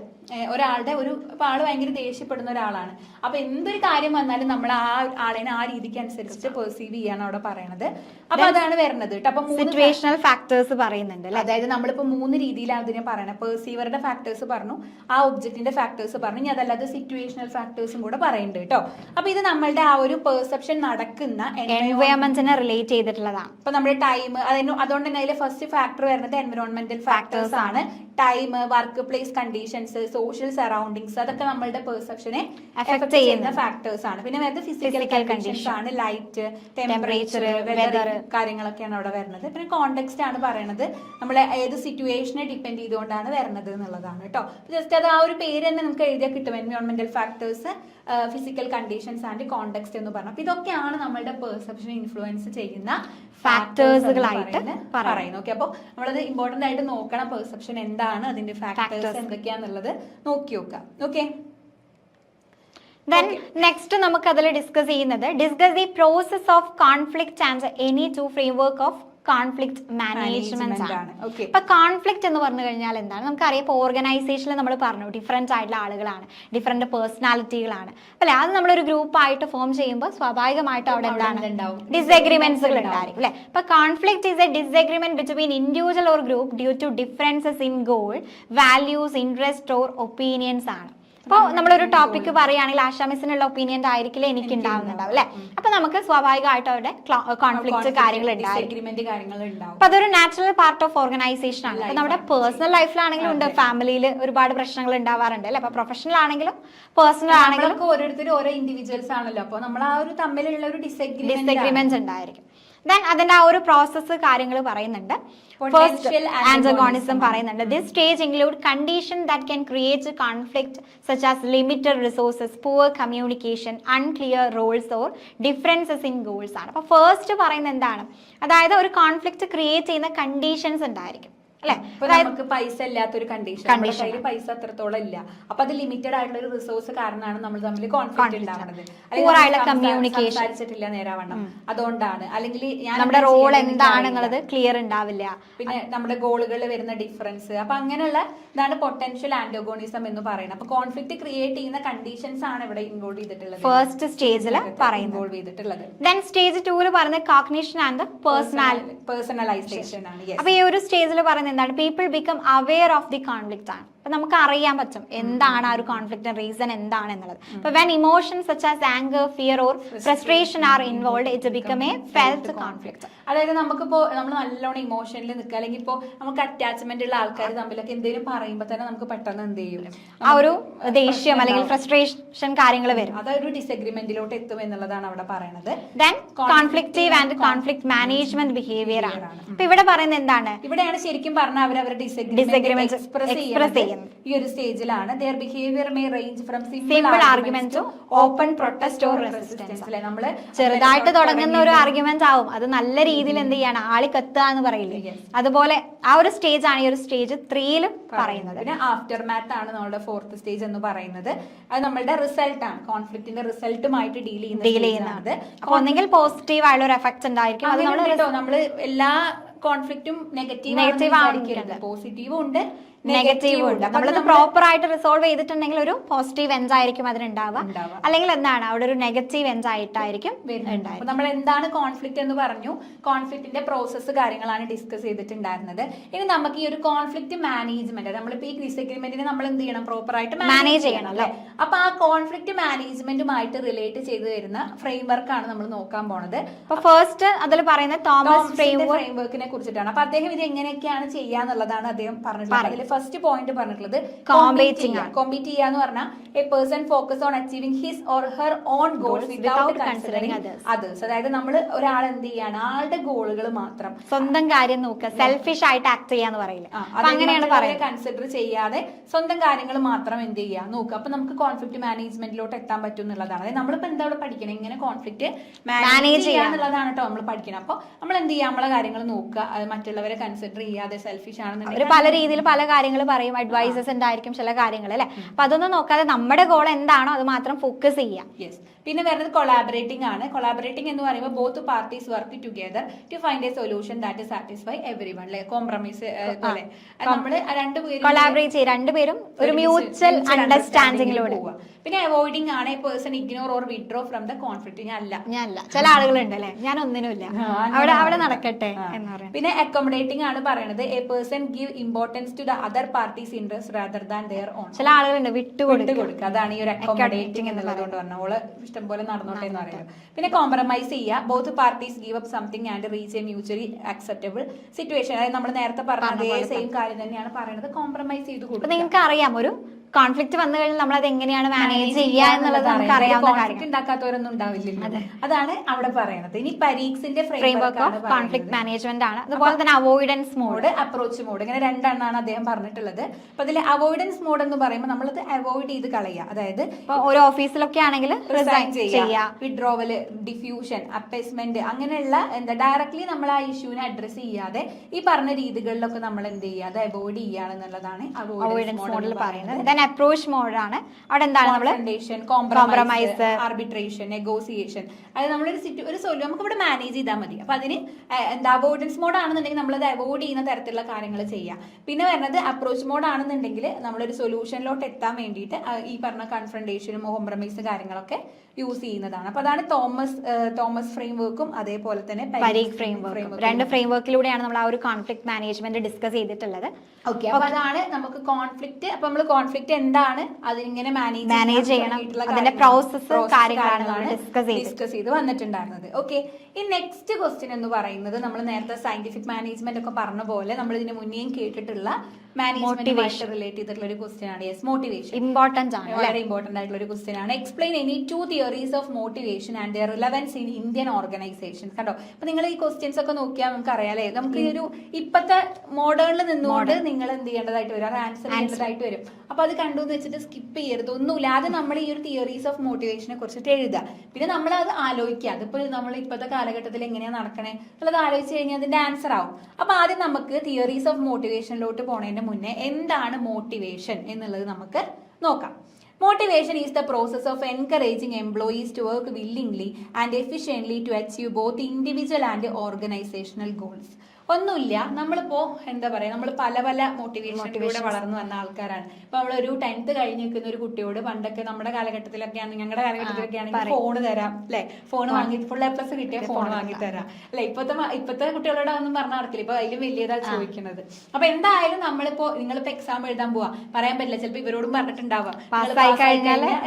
ഇപ്പൊ ആള് ഭയങ്കര ദേഷ്യപ്പെടുന്ന ഒരാളാണ്. അപ്പൊ എന്തൊരു കാര്യം വന്നാലും നമ്മൾ ആ ആളിനെ ആ രീതിക്ക് അനുസരിച്ചിട്ട് പെർസീവ് ചെയ്യാണ് അവിടെ പറയണത്. അപ്പൊ അതാണ് വരുന്നത് കേട്ടോ. അപ്പൊ സിറ്റുവേഷണൽ ഫാക്ടേഴ്സ് പറയുന്നുണ്ട്. അതായത് നമ്മളിപ്പോ 3 രീതിയിലാണ് ഇതിനെ പറയുന്നത്. പെർസീവറുടെ ഫാക്ടേഴ്സ് പറഞ്ഞു, ആ ഒബ്ജക്റ്റിന്റെ ഫാക്ടേഴ്സ് പറഞ്ഞു, ഇനി അതല്ലാതെ സിറ്റുവേഷണൽ ഫാക്ടേഴ്സും കൂടെ പറയുന്നുണ്ട് കേട്ടോ. അപ്പൊ ഇത് നമ്മളുടെ ആ ഒരു പെർസെപ്ഷൻ നടക്കുന്ന എൻവയോൺമെന്റിനെ റിലേറ്റ് ചെയ്തിട്ടുള്ളതാണ്. ഇപ്പൊ നമ്മുടെ ടൈം, അതുകൊണ്ട് തന്നെ അതിലെ ഫസ്റ്റ് ഫാക്ടർ വരുന്നത് എൻവയോൺമെന്റൽ ഫാക്ടേഴ്സ് ആണ്. Time, work place conditions, social surroundings, അതൊക്കെ നമ്മളുടെ പെർസെപ്ഷനെ എഫക്ട് ചെയ്യുന്ന ഫാക്ടേഴ്സ് ആണ്. പിന്നെ വരുന്നത് ഫിസിക്കൽ കണ്ടീഷൻസ് ആണ്. ലൈറ്റ്, ടെമ്പറേച്ചർ, വെതർ കാര്യങ്ങളൊക്കെയാണ് അവിടെ വരുന്നത്. പിന്നെ കോണ്ടെക്സ്റ്റ് ആണ് പറയുന്നത്, നമ്മളെ ഏത് സിറ്റുവേഷനെ ഡിപ്പെൻഡ് ചെയ്തുകൊണ്ടാണ് വരുന്നത് എന്നുള്ളതാണ് കേട്ടോ. ജസ്റ്റ് അത് ആ ഒരു പേര് തന്നെ നമുക്ക് എഴുതിയാൽ കിട്ടും. എൻവയോൺമെന്റൽ factors, physical conditions and context എന്ന് പറഞ്ഞു. അപ്പൊ ഇതൊക്കെയാണ് നമ്മളുടെ പെർസെപ്ഷനെ ഇൻഫ്ലുവൻസ് ചെയ്യുന്ന ഫാക്ടേഴ്സുകളായിട്ട് പറയുന്നത്. ഓക്കെ, അപ്പൊ നമ്മളത് ഇമ്പോർട്ടന്റ് ആയിട്ട് നോക്കണം. പെർസെപ്ഷൻ എന്താണ്, അതിന്റെ ഫാക്ടേഴ്സ് എന്തൊക്കെയാന്നുള്ളത് നോക്കി നോക്കാം. ഓക്കെ, ദെൻ നെക്സ്റ്റ് നമുക്ക് അതിൽ ഡിസ്കസ് ചെയ്യുന്നത് discuss the process of conflict and any two framework of conflict management ആണ്. ഇപ്പൊ കോൺഫ്ലിക്റ്റ് എന്ന് പറഞ്ഞു കഴിഞ്ഞാൽ എന്താണ് നമുക്കറിയാം. ഇപ്പൊ ഓർഗനൈസേഷനിൽ നമ്മൾ പറഞ്ഞു ഡിഫറെന്റ് ആയിട്ടുള്ള ആളുകളാണ്, ഡിഫറെന്റ് പേഴ്സണാലിറ്റികളാണ് അല്ലെ. അത് നമ്മളൊരു ഗ്രൂപ്പ് ആയിട്ട് ഫോം ചെയ്യുമ്പോൾ സ്വാഭാവികമായിട്ടും അവിടെ എന്താണ് ഡിസ്അഗ്രിമെന്റ്സുകൾ ഉണ്ടായിരിക്കും അല്ലെ. ഇപ്പൊ conflict is a disagreement between individual or group due to differences in goal, values, interest or opinions ആണ്. അപ്പോൾ നമ്മളൊരു ടോപ്പിക് പറയുകയാണെങ്കിൽ ആശാമിസിനുള്ള ഒപ്പീനിയൻ ആയിരിക്കില്ല എനിക്ക് ഉണ്ടാവുന്നുണ്ടാവും അല്ലെ. അപ്പൊ നമുക്ക് സ്വാഭാവികമായിട്ട് അവിടെ കോൺഫ്ലിക്റ്റ് കാര്യങ്ങൾ ഉണ്ടാവും. അപ്പൊ അതൊരു നാച്ചുറൽ പാർട്ട് ഓഫ് ഓർഗനൈസേഷൻ ആണ്. അപ്പൊ നമ്മുടെ പേഴ്സണൽ ലൈഫിലാണെങ്കിലും ഉണ്ട്, ഫാമിലിയിൽ ഒരുപാട് പ്രശ്നങ്ങൾ ഉണ്ടാവാറുണ്ട് അല്ലെ. അപ്പൊ പ്രൊഫഷണൽ ആണെങ്കിലും പേഴ്സണൽ ആണെങ്കിലും ഓരോരുത്തരും ഓരോ ഇൻഡിവിജ്വൽസ് ആണല്ലോ. അപ്പൊ നമ്മൾ ആ ഒരു തമ്മിലുള്ള ഒരു ഡിസഗ്രിമെന്റ്സ് ഉണ്ടായിരിക്കും. ദെൻ അതിന്റെ ആ ഒരു പ്രോസസ്സ് കാര്യങ്ങൾ പറയുന്നുണ്ട്. ഫസ്റ്റ് ആന്റഗോണിസം പറയുന്നുണ്ട്. This stage include condition that can create conflict such as limited resources, poor communication, unclear roles or differences in goals ആണ്. അപ്പൊ ഫസ്റ്റ് പറയുന്നത് എന്താണ്, അതായത് ഒരു കോൺഫ്ലിക്റ്റ് ക്രിയേറ്റ് ചെയ്യുന്ന കണ്ടീഷൻസ് ഉണ്ടായിരിക്കും അല്ലെ. നമുക്ക് പൈസ ഇല്ലാത്തൊരു കണ്ടീഷൻ, കയ്യിൽ പൈസ അത്രത്തോളം ഇല്ല. അപ്പൊ അത് ലിമിറ്റഡ് ആയിട്ടുള്ള ഒരു റിസോഴ്സ് കാരണമാണ് നമ്മൾ തമ്മിൽ കോൺഫ്ലിക്റ്റ് ഉണ്ടാവുന്നത്. സംസാരിച്ചിട്ടില്ല നേരാവണ്ണം, അതുകൊണ്ടാണ്. അല്ലെങ്കിൽ നമ്മുടെ റോൾ എന്താണെന്നുള്ളത് ക്ലിയർ ഉണ്ടാവില്ല. പിന്നെ നമ്മുടെ ഗോളുകളിൽ വരുന്ന ഡിഫറൻസ്. അപ്പൊ അങ്ങനെയുള്ള ഇതാണ് പൊട്ടൻഷ്യൽ ആന്റഗോണിസം എന്ന് പറയുന്നത്. അപ്പൊ കോൺഫ്ലിക്റ്റ് ക്രിയേറ്റ് ചെയ്യുന്ന കണ്ടീഷൻസ് ആണ് ഇവിടെ ഇൻവോൾവ് ചെയ്തിട്ടുള്ളത്, ഫസ്റ്റ് സ്റ്റേജിൽ ഇൻവോൾവ് ചെയ്തിട്ടുള്ളത്. ദെൻ സ്റ്റേജ് 2 പറയുന്നത് കോഗ്നിഷൻ ആൻഡ് പേഴ്സണലൈസേഷൻ ആണ്. അപ്പൊ ഈ ഒരു സ്റ്റേജിൽ പറയുന്നത് എന്താണ്, people become aware of the conflict ആണ്. അപ്പൊ നമുക്ക് അറിയാൻ പറ്റും എന്താണ് ആ ഒരു കോൺഫ്ലിക്റ്റ് റീസൺ എന്താണ് എന്നുള്ളത്. അപ്പൊ when emotions such as anger, fear or frustration R involved, it become A felt conflict. അതായത് നമുക്കിപ്പോ നമ്മൾ നല്ലോണം ഇമോഷനിൽ നിൽക്കുക, അല്ലെങ്കിൽ ഇപ്പോ നമുക്ക് അറ്റാച്ച്മെന്റ് ഉള്ള ആൾക്കാർ തമ്മിലൊക്കെ എന്തെങ്കിലും പറയുമ്പോൾ തന്നെ നമുക്ക് പെട്ടെന്ന് എന്ത് ചെയ്യും, ആ ഒരു ദേഷ്യം അല്ലെങ്കിൽ ഫ്രസ്ട്രേഷൻ കാര്യങ്ങൾ വരും. അതൊരു ഡിസഗ്രിമെന്റിലോട്ട് എത്തും എന്നുള്ളതാണ് അവിടെ പറയുന്നത്. Then conflictive and conflict management behavior ആണ്. അപ്പൊ ഇവിടെ പറയുന്നത് എന്താണ്, ഇവിടെയാണ് ശരിക്കും പറഞ്ഞാൽ അവരവരുടെ ഡിസഗ്രിമെന്റ് എക്സ്പ്രസ് ചെയ്യുന്നത് ഈ ഒരു സ്റ്റേജിലാണ്. their behavior may range from simple argument to open protest or resistance. അല്ലെ, നമ്മള് ചെറുതായിട്ട് തുടങ്ങുന്ന ഒരു ആർഗ്യുമെന്റ് ആവും, അത് നല്ല രീതിയിൽ എന്ത് ചെയ്യാണ് ആളി കത്തുക എന്ന് പറയില്ലേ, അതുപോലെ ആ ഒരു സ്റ്റേജ് ആണ് ഈ ഒരു സ്റ്റേജ് 3 പറയുന്നത്. പിന്നെ ആഫ്റ്റർ മാത്ത് ആണ് നമ്മുടെ 4th സ്റ്റേജ് എന്ന് പറയുന്നത്. അത് നമ്മളുടെ റിസൾട്ട് ആണ്, കോൺഫ്ലിക്റ്റിന്റെ റിസൾട്ടുമായിട്ട് ഡീൽ ചെയ്യുന്നത്. അപ്പൊ ഒന്നെങ്കിൽ പോസിറ്റീവ് ആയുള്ള ഒരു എഫക്ട് ഉണ്ടായിരിക്കും. അത് നമ്മള് എല്ലാ കോൺഫ്ലിക്റ്റും നെഗറ്റീവ് ആയിരിക്കരുത്, പോസിറ്റീവും ഉണ്ട് നെഗറ്റീവും ഉണ്ട്. നമ്മളത് പ്രോപ്പർ ആയിട്ട് റിസോൾവ് ചെയ്തിട്ടുണ്ടെങ്കിൽ ഒരു പോസിറ്റീവ് എൻഡ് ആയിരിക്കും അതിനുണ്ടാവുക, അല്ലെങ്കിൽ എന്താണ് അവിടെ ഒരു നെഗറ്റീവ് എൻഡ് ആയിട്ടായിരിക്കും വരുന്നത്. നമ്മൾ എന്താണ് കോൺഫ്ലിക്റ്റ് എന്ന് പറഞ്ഞു, കോൺഫ്ലിക്റ്റിന്റെ പ്രോസസ്സ് കാര്യങ്ങളാണ് ഡിസ്കസ് ചെയ്തിട്ടുണ്ടായിരുന്നത്. ഇനി നമുക്ക് ഈ ഒരു കോൺഫ്ലിക്റ്റ് മാനേജ്മെന്റ്, നമ്മളിപ്പോ ഈ ഡിസഗ്രിമെന്റിനെ നമ്മൾ എന്ത് ചെയ്യണം, പ്രോപ്പർ ആയിട്ട് മാനേജ് ചെയ്യണം അല്ലെ. അപ്പൊ ആ കോൺഫ്ലിക്റ്റ് മാനേജ്മെന്റുമായിട്ട് റിലേറ്റ് ചെയ്ത് വരുന്ന ഫ്രെയിംവർക്ക് ആണ് നമ്മൾ നോക്കാൻ പോണത്. അപ്പൊ ഫസ്റ്റ് അതിൽ പറയുന്നത് തോമസ് ഫ്രെയിംവർക്കിനെ കുറിച്ചിട്ടാണ്. അപ്പൊ അദ്ദേഹം ഇത് എങ്ങനെയൊക്കെയാണ് ചെയ്യാന്നുള്ളതാണ് അദ്ദേഹം പറഞ്ഞിട്ടുള്ളത്. ഫസ്റ്റ് പോയിന്റ് പറഞ്ഞിട്ടുള്ളത് Competing ആണ്. കോമ്പീറ്റ് ചെയ്യാന്ന് പറഞ്ഞാൽ A person focus on achieving his or her own goals without considering others. അതായത് നമ്മൾ ഒരാൾ എന്ത് ചെയ്യാണ്, ആളുടെ ഗോളുകൾ മാത്രം, സ്വന്തം കാര്യം നോക്കുക, സെൽഫിഷ് ആയിട്ട് ആക്ട് ചെയ്യാന്ന് പറയില്ല, അങ്ങനെയാണ് പറയുന്നത്. കൺസിഡർ ചെയ്യാതെ സ്വന്തം കാര്യങ്ങൾ മാത്രം എന്ത് ചെയ്യുക നോക്കുക. അപ്പൊ നമുക്ക് കോൺഫ്ലിക്ട് മാനേജ്മെന്റിലോട്ട് എത്താൻ പറ്റും എന്നുള്ളതാണ്. അതായത് നമ്മളിപ്പോ എന്താ ഇവിടെ പഠിക്കണം, എങ്ങനെ കോൺഫ്ലിക്ട് മാനേജ് ചെയ്യാന്നുള്ളതാണ് കേട്ടോ നമ്മൾ പഠിക്കണം. അപ്പൊ നമ്മൾ എന്ത് ചെയ്യുക, നമ്മളെ കാര്യങ്ങൾ നോക്കുക, അത് മറ്റുള്ളവരെ കൺസിഡർ ചെയ്യാതെ സെൽഫിഷ് ആണെന്നുണ്ടെങ്കിൽ പല രീതിയിൽ പല കാര്യങ്ങൾ പറയും, അഡ്വൈസസ് ഉണ്ടായിരിക്കും ചില കാര്യങ്ങൾ അല്ലെ. അപ്പൊ അതൊന്നും നോക്കാതെ നമ്മുടെ ഗോൾ എന്താണോ അത് മാത്രം ഫോക്കസ് ചെയ്യാം. യെസ്. പിന്നെ വരുന്നത് കൊളാബറേറ്റിംഗ് ആണ്. കൊളാബറേറ്റിംഗ് എന്ന് പറയുമ്പോൾ both parties work together to find a solution that satisfy everyone. Compromise പോലെ നമ്മള് രണ്ടുപേരും കൊളാബറേറ്റ് ചെയ്യും, രണ്ടുപേരും ഒരു മ്യൂച്വൽ അണ്ടർസ്റ്റാൻഡിങ്ങിലൂടെ. പിന്നെ അവോയ്ഡിംഗ് ആണ് A person ignore or withdraw from the conflict. ഞാനല്ല, ചില ആളുകളുണ്ട് അല്ലെ, ഞാൻ ഒന്നിനുമില്ല, അവിടെ നടക്കട്ടെ എന്ന് പറയാം. പിന്നെ അക്കോമഡേറ്റിംഗ് ആണ് പറയുന്നത് a person give importance to the other parties interest rather than their own. ചില ആളുകളുണ്ട് വിട്ടുകൊടുക്കുക. അതാണ് ഈ ഒരു അക്കോമഡേറ്റിംഗ് എന്നുള്ളത് കൊണ്ട് പറഞ്ഞ ഓള് ഇഷ്ടം പോലെ നടന്നോട്ടെ എന്ന് പറയുന്നത്. പിന്നെ കോംപ്രമൈസ് ചെയ്യുക, both parties give up something and reach A mutually acceptable situation. അതായത് നമ്മൾ നേരത്തെ പറഞ്ഞ അതേ സെയിം കാര്യം തന്നെയാണ് പറയുന്നത്, കോംപ്രമൈസ് ചെയ്ത് കൊടുക്കുക. നിങ്ങൾക്ക് അറിയാം ഒരു കോൺഫ്ലിക്റ്റ് വന്നു കഴിഞ്ഞാൽ നമ്മൾ അത് എങ്ങനെയാണ് മാനേജ് ചെയ്യുക എന്നുള്ളത് നമുക്ക് അറിയാവുന്ന കാര്യം. ഉണ്ടാക്കാത്തവരൊന്നും ഉണ്ടാവില്ല, അതാണ് അവിടെ പറയുന്നത്. ഇനി പരീക്സിന്റെ ഫ്രെയിംവർക്ക് ഓഫ് കോൺഫ്ലിക്റ്റ് മാനേജ്മെന്റ് ആണ്. അതുപോലെ തന്നെ അവോയ്ഡൻസ് മോഡ്, അപ്രോച്ച് മോഡ്, ഇങ്ങനെ രണ്ടെണ്ണമാണ് അദ്ദേഹം പറഞ്ഞിട്ടുള്ളത്. അപ്പൊ അതിൽ അവോയ്ഡൻസ് മോഡ് എന്ന് പറയുമ്പോൾ നമ്മളത് അവോയ്ഡ് ചെയ്ത് കളയുക. അതായത് ഒരു ഓഫീസിലൊക്കെ ആണെങ്കിൽ റിസൈൻ ചെയ്യുക, വിഡ്രോവല്, ഡിഫ്യൂഷൻ, അപ്പേസ്മെന്റ്, അങ്ങനെയുള്ള എന്താ ഡയറക്ട്ലി നമ്മൾ ആ ഇഷ്യൂവിനെ അഡ്രസ് ചെയ്യാതെ ഈ പറഞ്ഞ രീതികളിലൊക്കെ നമ്മൾ എന്ത് ചെയ്യുക, അത് അവോയ്ഡ് ചെയ്യുകയാണെന്നുള്ളതാണ് അവോയ്ഡൻസ് മോഡിൽ പറയുന്നത്. അപ്രോച്ച് മോഡാണ്. അവിടെ എന്താണ് നമ്മൾ കോംപ്രമൈസ്, ആർബിട്രേഷൻ, നെഗോസിയേഷൻ. അതായത് നമ്മളൊരു നമുക്ക് ഇവിടെ മാനേജ് ചെയ്താൽ മതി. അപ്പൊ അതിന് എന്താ അവോയ്ഡൻസ് മോഡ് ആണെന്നുണ്ടെങ്കിൽ നമ്മളത് അവോയ്ഡ് ചെയ്യുന്ന തരത്തിലുള്ള കാര്യങ്ങൾ ചെയ്യാം. പിന്നെ വരുന്നത് അപ്രോച്ച് മോഡ് ആണെന്നുണ്ടെങ്കിൽ നമ്മളൊരു സൊല്യൂഷനിലോട്ട് എത്താൻ വേണ്ടിയിട്ട് ഈ പറഞ്ഞ കൺഫ്രണ്ടേഷനും കോംപ്രമൈസ് കാര്യങ്ങളൊക്കെ യൂസ് ചെയ്യുന്നതാണ്. അപ്പൊ അതാണ് തോമസ് ഫ്രെയിംവർക്കും അതേപോലെ തന്നെ പരീഖ് ഫ്രെയിംവർക്കും. രണ്ട് ഫ്രെയിംവർക്കിലൂടെയാണ് നമ്മൾ ആ ഒരു കോൺഫ്ലിക്ട് മാനേജ്മെന്റ് ഡിസ്കസ് ചെയ്തിട്ടുള്ളത്. ഓക്കെ, അപ്പൊ അതാണ് നമുക്ക് കോൺഫ്ലിക്റ്റ്. അപ്പൊ നമ്മൾ കോൺഫ്ലിക്റ്റ് എന്താണ്, അതിങ്ങനെ മാനേജ് ചെയ്യണം, അതിന്റെ പ്രോസസ്സ് കാര്യങ്ങളാണ് ഡിസ്കസ് ചെയ്ത് വന്നിട്ടുണ്ടായിരുന്നത്. ഓക്കെ, ഈ നെക്സ്റ്റ് ക്വസ്റ്റ്യൻ എന്ന് പറയുന്നത് നമ്മൾ നേരത്തെ സയന്റിഫിക് മാനേജ്മെന്റ് ഒക്കെ പറഞ്ഞ പോലെ നമ്മൾ ഇതിന് മുന്നേയും കേട്ടിട്ടുള്ള മാനേജ്മെന്റ് റിലേറ്റ് ചെയ്തിട്ടുള്ള ഒരു ക്വസ്റ്റ്യൻ ആണ്. യെസ്, മോട്ടിവേഷൻ ഇമ്പോർട്ടന്റ് ആണ്, വളരെ ഇമ്പോർട്ടന്റ് ആയിട്ടുള്ള ഒരു ക്വസ്റ്റ്യൻ ആണ്. Explain any 2 theories of motivation and their relevance in Indian organisation. കണ്ടോ, അപ്പൊ നിങ്ങൾ ഈ ക്വസ്റ്റ്യൻസ് ഒക്കെ നോക്കിയാൽ നമുക്ക് അറിയാലേ, നമുക്ക് ഈ ഒരു ഇപ്പത്തെ മോഡേണിൽ നിന്നുകൊണ്ട് നിങ്ങൾ എന്ത് ചെയ്യേണ്ടതായിട്ട് വരും, അത് ആൻസർ ചെയ്യേണ്ടതായിട്ട് വരും. അപ്പൊ അത് കണ്ടു എന്ന് വെച്ചിട്ട് സ്കിപ്പ് ചെയ്യരുത്, ഒന്നുമില്ല. അത് നമ്മൾ ഈ ഒരു തിയറീസ് ഓഫ് മോട്ടിവേഷനെ കുറിച്ചിട്ട് എഴുതുക. പിന്നെ നമ്മൾ അത് ആലോചിക്കുക, അതിപ്പോ നമ്മൾ ഇപ്പോഴത്തെ കാലഘട്ടത്തിൽ എങ്ങനെയാണ് നടക്കണേ എന്നുള്ളത് ആലോചിച്ച് കഴിഞ്ഞാൽ അതിന്റെ ആൻസർ ആവും. അപ്പൊ ആദ്യം നമുക്ക് തിയറീസ് ഓഫ് മോട്ടിവേഷനിലോട്ട് പോണതിന്റെ മുന്നേ എന്താണ് മോട്ടിവേഷൻ എന്നുള്ളത് നമുക്ക് നോക്കാം. Motivation is the process of encouraging employees to work willingly and efficiently to achieve both individual and organizational goals. ഒന്നുമില്ല, നമ്മളിപ്പോ എന്താ പറയാ, നമ്മൾ പല പല മോട്ടിവേഷനിലൂടെ വളർന്നു വന്ന ആൾക്കാരാണ്. ഇപ്പൊ നമ്മളൊരു 10th കഴിഞ്ഞ് നിൽക്കുന്ന ഒരു കുട്ടിയോട് പണ്ടൊക്കെ നമ്മുടെ കാലഘട്ടത്തിലൊക്കെയാണ്, ഞങ്ങളുടെ കാലഘട്ടത്തിലൊക്കെ ആണെങ്കിൽ ഫോൺ തരാം അല്ലെ, ഫോൺ വാങ്ങി ഫുൾ A+ കിട്ടിയ ഫോൺ വാങ്ങി തരാം അല്ലെ. ഇപ്പത്തെ കുട്ടികളോട് ഒന്നും പറഞ്ഞ നടക്കില്ല, ഇപ്പൊ അതിലും വലിയതാ ചോദിക്കുന്നത്. അപ്പൊ എന്തായാലും നമ്മളിപ്പോ നിങ്ങളിപ്പോ എക്സാം എഴുതാൻ പോവാ, പറയാൻ പറ്റില്ല, ചിലപ്പോ ഇവരോടും പറഞ്ഞിട്ടുണ്ടാവാം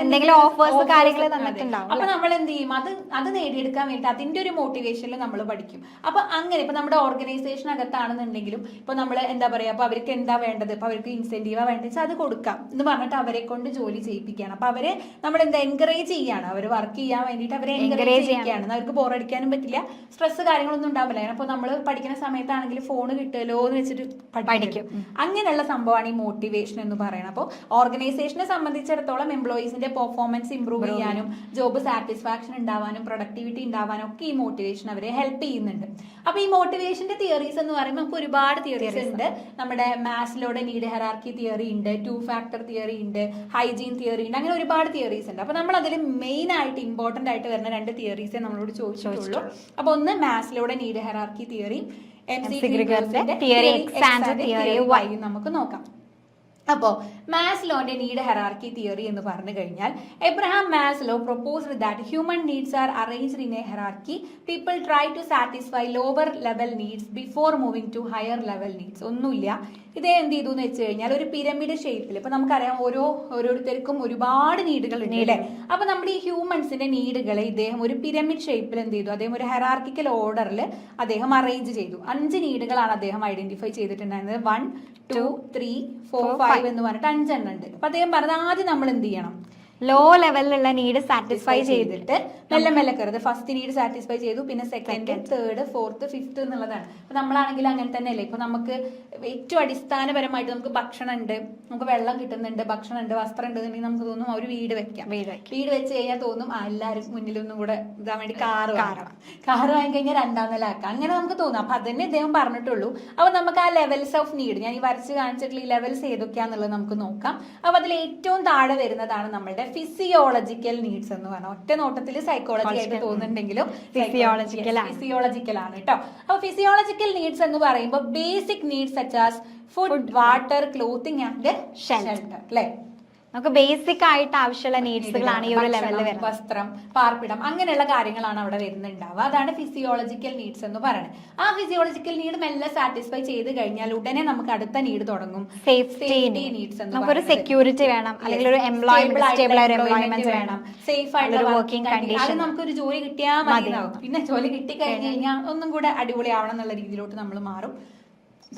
എന്തെങ്കിലും ഓഫേഴ്സ് കാര്യങ്ങൾ തന്നിട്ടുണ്ടാവും. അപ്പൊ നമ്മൾ എന്ത് ചെയ്യും, അത് നേടിയെടുക്കാൻ വേണ്ടി അതിന്റെ ഒരു മോട്ടിവേഷനിൽ നമ്മൾ പഠിക്കും. അപ്പൊ അങ്ങനെ ഇപ്പൊ നമ്മുടെ ഓർഗനൈസേഷൻ അകത്താണെന്നുണ്ടെങ്കിലും ഇപ്പൊ നമ്മൾ എന്താ പറയാ, അപ്പൊ അവർക്ക് എന്താ വേണ്ടത്, ഇപ്പൊ അവർക്ക് ഇൻസെന്റീവാ വേണ്ടത് അത് കൊടുക്കാം എന്ന് പറഞ്ഞിട്ട് അവരെ കൊണ്ട് ജോലി ചെയ്യിപ്പിക്കുകയാണ്. അപ്പൊ അവരെ നമ്മൾ എന്താ എൻകറേജ് ചെയ്യാണ്, അവർ വർക്ക് ചെയ്യാൻ വേണ്ടിയിട്ട് അവരെ എൻകറേജ് ചെയ്യുകയാണ്. അവർക്ക് ബോറടിക്കാനും പറ്റില്ല, സ്ട്രെസ് കാര്യങ്ങളൊന്നും ഉണ്ടാവില്ല. അപ്പൊ നമ്മൾ പഠിക്കുന്ന സമയത്താണെങ്കിൽ ഫോൺ കിട്ടുമല്ലോ എന്ന് വെച്ചിട്ട് പഠിക്കും. അങ്ങനെയുള്ള സംഭവമാണ് ഈ മോട്ടിവേഷൻ എന്ന് പറയുന്നത്. അപ്പോൾ ഓർഗനൈസേഷനെ സംബന്ധിച്ചിടത്തോളം എംപ്ലോയീസിന്റെ പെർഫോമൻസ് ഇംപ്രൂവ് ചെയ്യാനും ജോബ് സാറ്റിസ്ഫാക്ഷൻ ഉണ്ടാവാനും പ്രൊഡക്ടിവിറ്റി ഉണ്ടാവാനും ഒക്കെ ഈ മോട്ടിവേഷൻ അവരെ ഹെൽപ്പ് ചെയ്യുന്നുണ്ട്. അപ്പൊ ഈ മോട്ടിവേഷന്റെ തിയറീസ് എന്ന് പറയുമ്പോൾ നമുക്ക് ഒരുപാട് തിയറീസ് ഉണ്ട്. നമ്മുടെ മാസ്ലോയുടെ നീഡ് ഹെറാർക്കി തിയറി ഉണ്ട്, 2 ഫാക്ടർ തിയറി ഉണ്ട്, ഹൈജീൻ തിയറി ഉണ്ട്, അങ്ങനെ ഒരുപാട് തിയറീസ് ഉണ്ട്. അപ്പൊ നമ്മൾ അതിൽ മെയിൻ ആയിട്ട് ഇമ്പോർട്ടന്റ് ആയിട്ട് വരുന്ന 2 തിയറീസേ നമ്മളോട് ചോദിച്ചിട്ടുള്ളൂ. അപ്പൊ ഒന്ന് മാസ്ലോയുടെ നീഡ് ഹെറാർക്കി തിയറിയും MC ഗ്രിഗറിന്റെ theory X and theory Y നമുക്ക് നോക്കാം. അപ്പോൾ മാസ്ലോന്റെ നീഡ് ഹെറാർക്കി തിയറി എന്ന് പറഞ്ഞു കഴിഞ്ഞാൽ, Abraham Maslow proposed that human needs are arranged in a hierarchy. People try to satisfy lower level needs before moving to higher level needs. ഒന്നുമില്ല, ഇതേ എന്ത് ചെയ്തു എന്ന് വെച്ച് കഴിഞ്ഞാൽ ഒരു പിരമിഡ് ഷേപ്പിൽ, ഇപ്പൊ നമുക്കറിയാം ഓരോരുത്തർക്കും ഒരുപാട് നീഡുകൾ ഉണ്ട് അല്ലേ. അപ്പൊ നമ്മുടെ ഈ ഹ്യൂമൻസിന്റെ നീഡുകളെ ഇദ്ദേഹം ഒരു പിരമിഡ് ഷേപ്പിൽ എന്ത് ചെയ്തു, അദ്ദേഹം ഒരു ഹെറാർക്കിക്കൽ ഓർഡറിൽ അദ്ദേഹം അറേഞ്ച് ചെയ്തു. 5 നീഡുകളാണ് അദ്ദേഹം ഐഡന്റിഫൈ ചെയ്തിട്ടുണ്ടായിരുന്നത്. 1, 2, 3, 4, 5 എന്ന് പറഞ്ഞിട്ട് 5 എണ്ണം ഉണ്ട്. അപ്പൊ അദ്ദേഹം പറഞ്ഞത് ആദ്യം നമ്മൾ എന്ത് ചെയ്യണം, ലോ ലെവലിലുള്ള നീഡ് സാറ്റിസ്ഫൈ ചെയ്തിട്ട് മെല്ലെ മെല്ലെ കയറുന്നത്. ഫസ്റ്റ് നീഡ് സാറ്റിസ്ഫൈ ചെയ്തു, പിന്നെ സെക്കൻഡ്, തേർഡ്, ഫോർത്ത്, ഫിഫ്ത്ത് എന്നുള്ളതാണ്. അപ്പൊ നമ്മളാണെങ്കിൽ അങ്ങനെ തന്നെ അല്ലേ. ഇപ്പൊ നമുക്ക് ഏറ്റവും അടിസ്ഥാനപരമായിട്ട് നമുക്ക് ഭക്ഷണം ഉണ്ട്, നമുക്ക് വെള്ളം കിട്ടുന്നുണ്ട്, ഭക്ഷണം ഉണ്ട്, വസ്ത്രം ഉണ്ട് എന്നുണ്ടെങ്കിൽ നമുക്ക് തോന്നും ഒരു വീട് വെക്കാം. വീട് വെച്ച് കഴിഞ്ഞാൽ തോന്നും എല്ലാവരും മുന്നിലൊന്നും കൂടെ ഇതാൻ വേണ്ടി കാറ് വാങ്ങി കഴിഞ്ഞാൽ 2ാം നില ആക്കാം, അങ്ങനെ നമുക്ക് തോന്നും. അപ്പൊ അതന്നെ ഇദ്ദേഹം പറഞ്ഞിട്ടുള്ളൂ. അപ്പൊ നമുക്ക് ആ ലെവൽസ് ഓഫ് നീഡ്, ഞാൻ ഈ വരച്ച് കാണിച്ചിട്ടുള്ള ഈ ലെവൽസ് ഏതൊക്കെയാന്നുള്ളത് നമുക്ക് നോക്കാം. അപ്പൊ അതിൽ ഏറ്റവും താഴെ വരുന്നതാണ് നമ്മളുടെ ഫിസിയോളജിക്കൽ നീഡ്സ് എന്ന് പറഞ്ഞാൽ, ഒറ്റ നോട്ടത്തിൽ സൈക്കോളജി ആയിട്ട് തോന്നുന്നുണ്ടെങ്കിലും ഫിസിയോളജിക്കൽ ആണ് കേട്ടോ. അപ്പൊ ഫിസിയോളജിക്കൽ നീഡ്സ് എന്ന് പറയുമ്പോൾ basic needs such as food, water, clothing and shelter അല്ലെ. നമുക്ക് ബേസിക് ആയിട്ട് ആവശ്യമുള്ള നീഡ്സുകളാണ് ഈ ഒരു ലെവലിൽ വരുന്നത്. വസ്ത്രം, പാർപ്പിടം, അങ്ങനെയുള്ള കാര്യങ്ങളാണ് അവിടെ വരുന്നുണ്ടാവുക. അതാണ് ഫിസിയോളജിക്കൽ നീഡ്സ് എന്ന് പറയുന്നത്. ആ ഫിസിയോളജിക്കൽ നീഡ് മെല്ലെ സാറ്റിസ്ഫൈ ചെയ്ത് കഴിഞ്ഞാൽ ഉടനെ നമുക്ക് അടുത്ത നീഡ് തുടങ്ങും, സേഫ്റ്റി നീഡ്സ്. നമുക്കൊരു സെക്യൂരിറ്റി വേണം, അല്ലെങ്കിൽ ഒരു എംപ്ലോയ്മെന്റ് വേണം, സേഫ് ആയിട്ടുള്ള വർക്കിംഗ് കണ്ടീഷൻ. അത് നമുക്കൊരു ജോലി കിട്ടിയാൽ മതിയാവും. പിന്നെ ജോലി കിട്ടി കഴിഞ്ഞ് കഴിഞ്ഞാൽ ഒന്നും കൂടെ അടിപൊളിയാവണം എന്നുള്ള രീതിയിലോട്ട് നമ്മൾ മാറും.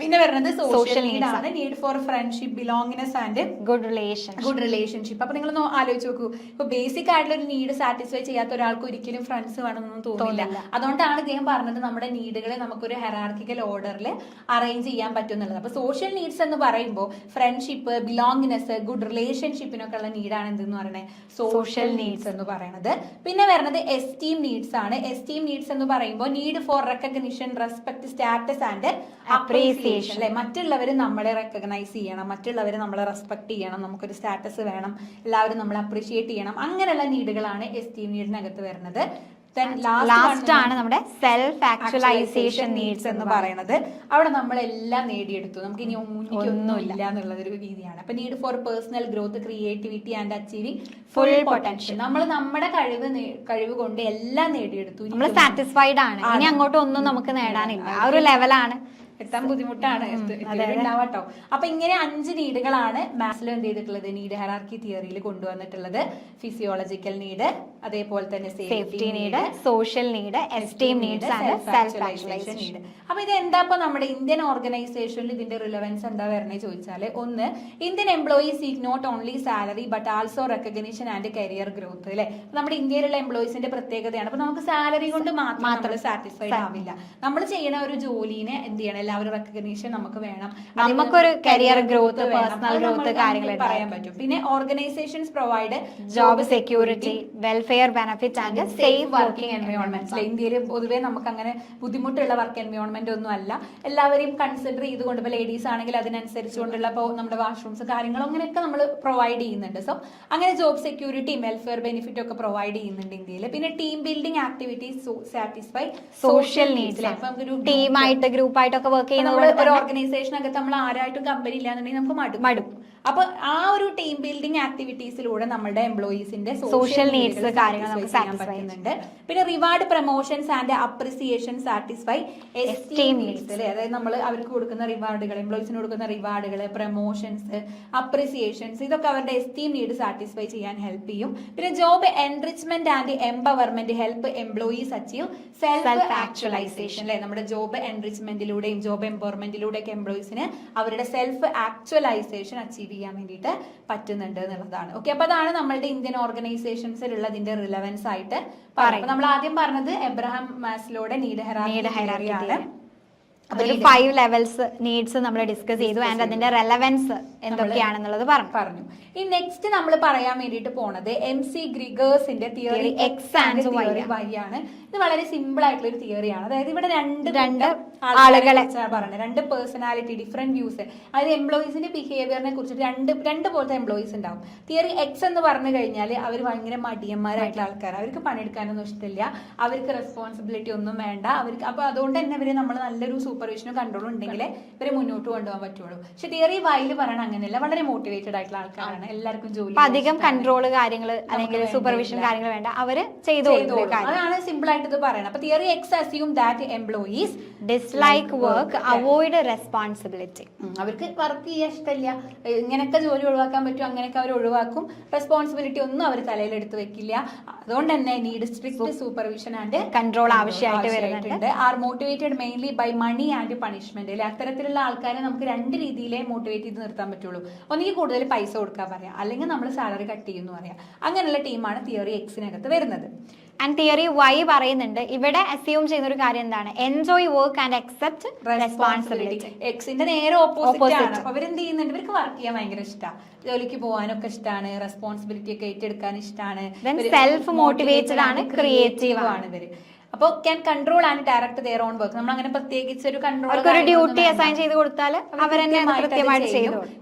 പിന്നെ വരുന്നത് സോഷ്യൽ നീഡ് ആണ്. Need for friendship, ബിലോങ്ങിനെസ് and good relationship. അപ്പൊ നിങ്ങൾ ആലോചിച്ച് നോക്കൂ, ഇപ്പൊ ബേസിക് ആയിട്ടുള്ള ഒരു നീഡ് സാറ്റിസ്ഫൈ ചെയ്യാത്ത ഒരാൾക്ക് ഒരിക്കലും ഫ്രണ്ട്സ് വേണമെന്നൊന്നും തോന്നില്ല. അതുകൊണ്ടാണ് ഇദ്ദേഹം പറഞ്ഞത് നമ്മുടെ നീഡുകളെ നമുക്കൊരു ഹെറാർക്കിക്കൽ ഓർഡറിൽ അറേഞ്ച് ചെയ്യാൻ പറ്റുന്നുള്ളത്. അപ്പൊ സോഷ്യൽ നീഡ്സ് എന്ന് പറയുമ്പോൾ ഫ്രണ്ട്ഷിപ്പ്, ബിലോങ്ങിനെസ്, ഗുഡ് റിലേഷൻഷിപ്പിനൊക്കെ ഉള്ള നീഡാണ് എന്തെന്ന് പറയുന്നത് സോഷ്യൽ നീഡ്സ് എന്ന് പറയുന്നത്. പിന്നെ വരുന്നത് എസ്റ്റീം നീഡ്സ് ആണ്. എസ്റ്റീം നീഡ്സ് എന്ന് പറയുമ്പോൾ need for recognition, respect, status and appreciation അല്ലെ. മറ്റുള്ളവർ നമ്മളെ റെക്കഗ്നൈസ് ചെയ്യണം, മറ്റുള്ളവർ നമ്മളെ റെസ്പെക്ട് ചെയ്യണം, നമുക്കൊരു സ്റ്റാറ്റസ് വേണം, എല്ലാവരും നമ്മളെ അപ്രീഷിയേറ്റ് ചെയ്യണം, അങ്ങനെയുള്ള നീഡുകളാണ് എസ്റ്റീം നീഡിനകത്ത് വരുന്നത്. ലാസ്റ്റ് ആണ് നമ്മുടെ സെൽഫ് ആക്ച്വലൈസേഷൻ നീഡ്സ് എന്ന് പറയുന്നത്. അവിടെ നമ്മളെല്ലാം നേടിയെടുത്തു, നമുക്ക് ഇനി ഒന്നുമില്ല എന്നുള്ളത് ഒരു രീതിയാണ്. അപ്പൊ need for personal growth, creativity and achieving full potential. നമ്മൾ നമ്മുടെ കഴിവ് കൊണ്ട് എല്ലാം നേടിയെടുത്തു, നമ്മൾ സാറ്റിസ്ഫൈഡ് ആണ്, ഇനി അങ്ങോട്ട് ഒന്നും നമുക്ക് നേടാനില്ല. ആ ഒരു ലെവലാണ്, എത്താൻ ബുദ്ധിമുട്ടാണ് ഉണ്ടാവട്ടോ. അപ്പൊ ഇങ്ങനെ 5 നീഡുകളാണ് മാസ്ലോ എന്ത് ചെയ്തിട്ടുള്ളത്, നീഡ് ഹെറാർക്കി തിയറിയിൽ കൊണ്ടുവന്നിട്ടുള്ളത്. ഫിസിയോളജിക്കൽ നീഡ്, അതേപോലെ തന്നെ safety need, social need, esteem needs and self actualisation need. അപ്പൊ ഇത് എന്താ ഇപ്പൊ നമ്മുടെ ഇന്ത്യൻ ഓർഗനൈസേഷനിൽ ഇതിന്റെ റിലവൻസ് എന്താ വരണേ ചോദിച്ചാല്, ഒന്ന്, Indian employees seek not only salary but also recognition and career growth അല്ലെ. നമ്മുടെ ഇന്ത്യയിലുള്ള എംപ്ലോയീസിന്റെ പ്രത്യേകതയാണ്. അപ്പൊ നമുക്ക് സാലറി കൊണ്ട് മാത്രം സാറ്റിസ്ഫൈഡ് ആവില്ല. നമ്മൾ ചെയ്യുന്ന ഒരു ജോലിനെ എന്ത് ചെയ്യണം, എല്ലാവരും റെക്കഗ്നീഷൻ നമുക്ക് വേണം, നമുക്കൊരു കരിയർ ഗ്രോത്ത്, പേഴ്സണൽ ഗ്രോത്ത് കാര്യങ്ങൾ പറയാൻ പറ്റും. പിന്നെ organisations provide job security, welfare benefit and safe working environment. ഇന്ത്യയിൽ പൊതുവെ നമുക്ക് അങ്ങനെ ബുദ്ധിമുട്ടുള്ള വർക്ക് എൻവയോൺമെന്റ് ഒന്നും അല്ല. എല്ലാവരെയും കൺസിഡർ ചെയ്തുകൊണ്ട്, ഇപ്പൊ ലേഡീസ് ആണെങ്കിൽ അതിനനുസരിച്ചുകൊണ്ടുള്ള ഇപ്പോൾ നമ്മുടെ വാഷ്റൂംസ് കാര്യങ്ങളും അങ്ങനെയൊക്കെ നമ്മൾ പ്രൊവൈഡ് ചെയ്യുന്നുണ്ട്. സോ അങ്ങനെ ജോബ് സെക്യൂരിറ്റിയും വെൽഫെയർ ബെനിഫിറ്റും ഒക്കെ പ്രൊവൈഡ് ചെയ്യുന്നുണ്ട് ഇന്ത്യയിൽ. പിന്നെ team building activities satisfy social needs. നമുക്കൊരു ടീമായിട്ട്, ഗ്രൂപ്പായിട്ടൊക്കെ വർക്ക് ചെയ്യുന്ന ഒരു ഓർഗനൈസേഷനകത്ത് നമ്മൾ ആരായിട്ടും കമ്പനി ഇല്ലാന്നുണ്ടെങ്കിൽ നമുക്ക് മടുക്കും. അപ്പൊ ആ ഒരു ടീം ബിൽഡിംഗ് ആക്ടിവിറ്റീസിലൂടെ നമ്മുടെ എംപ്ലോയീസിന്റെ സോഷ്യൽ നീഡ്സ് കാര്യങ്ങൾ നമുക്ക് സാറ്റിസ്ഫൈ ചെയ്യുന്നുണ്ട്. പിന്നെ reward, promotions and appreciation satisfy esteem needs അല്ലെ. അതായത് നമ്മൾ അവർക്ക് കൊടുക്കുന്ന റിവാർഡുകൾ, എംപ്ലോയീസിന് കൊടുക്കുന്ന റിവാർഡുകൾ, പ്രൊമോഷൻസ്, അപ്രിസിയേഷൻസ്, ഇതൊക്കെ അവരുടെ എസ്റ്റീം നീഡ് സാറ്റിസ്ഫൈ ചെയ്യാൻ ഹെൽപ്പ് ചെയ്യും. പിന്നെ job enrichment and empowerment help employees achieve self actualisation അല്ലെ. നമ്മുടെ ജോബ് എൻറിച്ച്മെന്റിലൂടെയും ജോബ് എംപവർമെന്റിലൂടെ ഒക്കെ എംപ്ലോയീസിന് അവരുടെ സെൽഫ് ആക്ച്വലൈസേഷൻ അച്ചീവ് ചെയ്യാൻ വേണ്ടിയിട്ട് പറ്റുന്നുണ്ട് എന്നുള്ളതാണ്. ഓക്കെ, അപ്പൊ അതാണ് നമ്മളുടെ ഇന്ത്യൻ ഓർഗനൈസേഷൻസിലുള്ളതിന്റെ റിലവൻസ് ആയിട്ട് പറയുന്നത്. നമ്മൾ ആദ്യം പറഞ്ഞത് എബ്രഹാം മാസ്ലോയുടെ നീഡ് ഹെറാർക്കി. അതിൽ 5 ലെവൽസ് നീഡ്സ് നമ്മൾ ഡിസ്കസ് ചെയ്തു ആൻഡ് അതിന്റെ റെലവൻസ് എന്തൊക്കെയാണെന്നുള്ളത് പറഞ്ഞു. ഈ നെക്സ്റ്റ് നമ്മൾ പറയാൻ വേണ്ടിയിട്ട് പോണത് MC ഗ്രിഗേഴ്സിന്റെ തിയറി എക്സ് ആൻഡ് വൈ ആണ്. ഇത് വളരെ സിമ്പിൾ ആയിട്ടുള്ള ഒരു തിയറിയാണ്. അതായത് ഇവിടെ രണ്ട് ആളുകളെ പറഞ്ഞത്, 2 പേഴ്സണാലിറ്റി, ഡിഫറെന്റ് വ്യൂസ്. അതായത് എംപ്ലോയീസിന്റെ ബിഹേവിയറിനെ കുറിച്ചിട്ട് രണ്ട് പോലത്തെ എംപ്ലോയീസ് ഉണ്ടാവും. തിയറി എക്സ് എന്ന് പറഞ്ഞു കഴിഞ്ഞാൽ അവർ ഭയങ്കര മടിയന്മാരായിട്ടുള്ള ആൾക്കാർ, അവർക്ക് പണിയെടുക്കാനൊന്നും ഇഷ്ടമില്ല, അവർക്ക് റെസ്പോൺസിബിലിറ്റി ഒന്നും വേണ്ട, അവർക്ക്. അപ്പൊ അതുകൊണ്ട് തന്നെ ഇവര് നമ്മൾ നല്ലൊരു സൂപ്പർവിഷനും കൺട്രോളും ഉണ്ടെങ്കിൽ ഇവരെ മുന്നോട്ട് കൊണ്ടുപോകാൻ പറ്റുള്ളൂ. പക്ഷെ തിയറി വൈയിൽ പറയണ അങ്ങനെയല്ല, വളരെ മോട്ടിവേറ്റഡ് ആയിട്ടുള്ള ആൾക്കാരാണ്, എല്ലാവർക്കും ജോലി അധികം കൺട്രോൾ കാര്യങ്ങൾ അല്ലെങ്കിൽ സൂപ്പർവിഷൻ കാര്യങ്ങൾ വേണ്ട, അവര് ചെയ്തു. അതാണ് സിമ്പിൾ ആയിട്ട് ഇത് പറയണം. അപ്പൊ theory X assume that employees dislike work, avoid responsibility. അവർക്ക് വർക്ക് ചെയ്യാൻ ഇഷ്ടമില്ല, ഇങ്ങനെയൊക്കെ ജോലി ഒഴിവാക്കാൻ പറ്റും, അങ്ങനെയൊക്കെ അവർ ഒഴിവാക്കും. റെസ്പോൺസിബിലിറ്റി ഒന്നും അവർ തലയിൽ എടുത്ത് വെക്കില്ല. അതുകൊണ്ട് തന്നെ need strict supervision and control ആവശ്യമായിട്ട് വരുന്നുണ്ട്. Are motivated mainly by money and punishment. അല്ലെ, അത്തരത്തിലുള്ള ആൾക്കാരെ നമുക്ക് രണ്ട് രീതിയിലേ മോട്ടിവേറ്റ് ചെയ്ത് നിർത്താൻ പറ്റുള്ളൂ. ഒന്നുകിൽ കൂടുതൽ പൈസ കൊടുക്കാൻ പറയാം, അല്ലെങ്കിൽ നമ്മൾ സാലറി കട്ട് ചെയ്യുന്നു പറയാം. അങ്ങനെയുള്ള ടീമാണ് തിയറി എക്സിനകത്ത് വരുന്നത്. ആൻഡ് തിയറി വൈ പറയുന്നുണ്ട് ഇവിടെ അസ്യൂം ചെയ്യുന്ന ഒരു കാര്യം എന്താണ്, enjoy work and accept responsibility. എക്സിന്റെ നേരെ ഓപ്പോസിറ്റ് ആണ്. അപ്പൊ അവരെന്ത് ചെയ്യുന്നുണ്ട്, ഇവർക്ക് വർക്ക് ചെയ്യാൻ ഭയങ്കര ഇഷ്ടമാണ്, ജോലിക്ക് പോകാനൊക്കെ ഇഷ്ടമാണ്, റെസ്പോൺസിബിലിറ്റി ഒക്കെ ഏറ്റെടുക്കാൻ ഇഷ്ടമാണ്, സെൽഫ് മോട്ടിവേറ്റഡ് ആണ്, ക്രിയേറ്റീവ് ആണ് ഇവര്. അപ്പൊ can control and direct their own work. നമ്മൾ അങ്ങനെ പ്രത്യേകിച്ച് ഒരു കൺട്രോൾ ഡ്യൂട്ടി അസൈൻ ചെയ്ത് കൊടുത്താൽ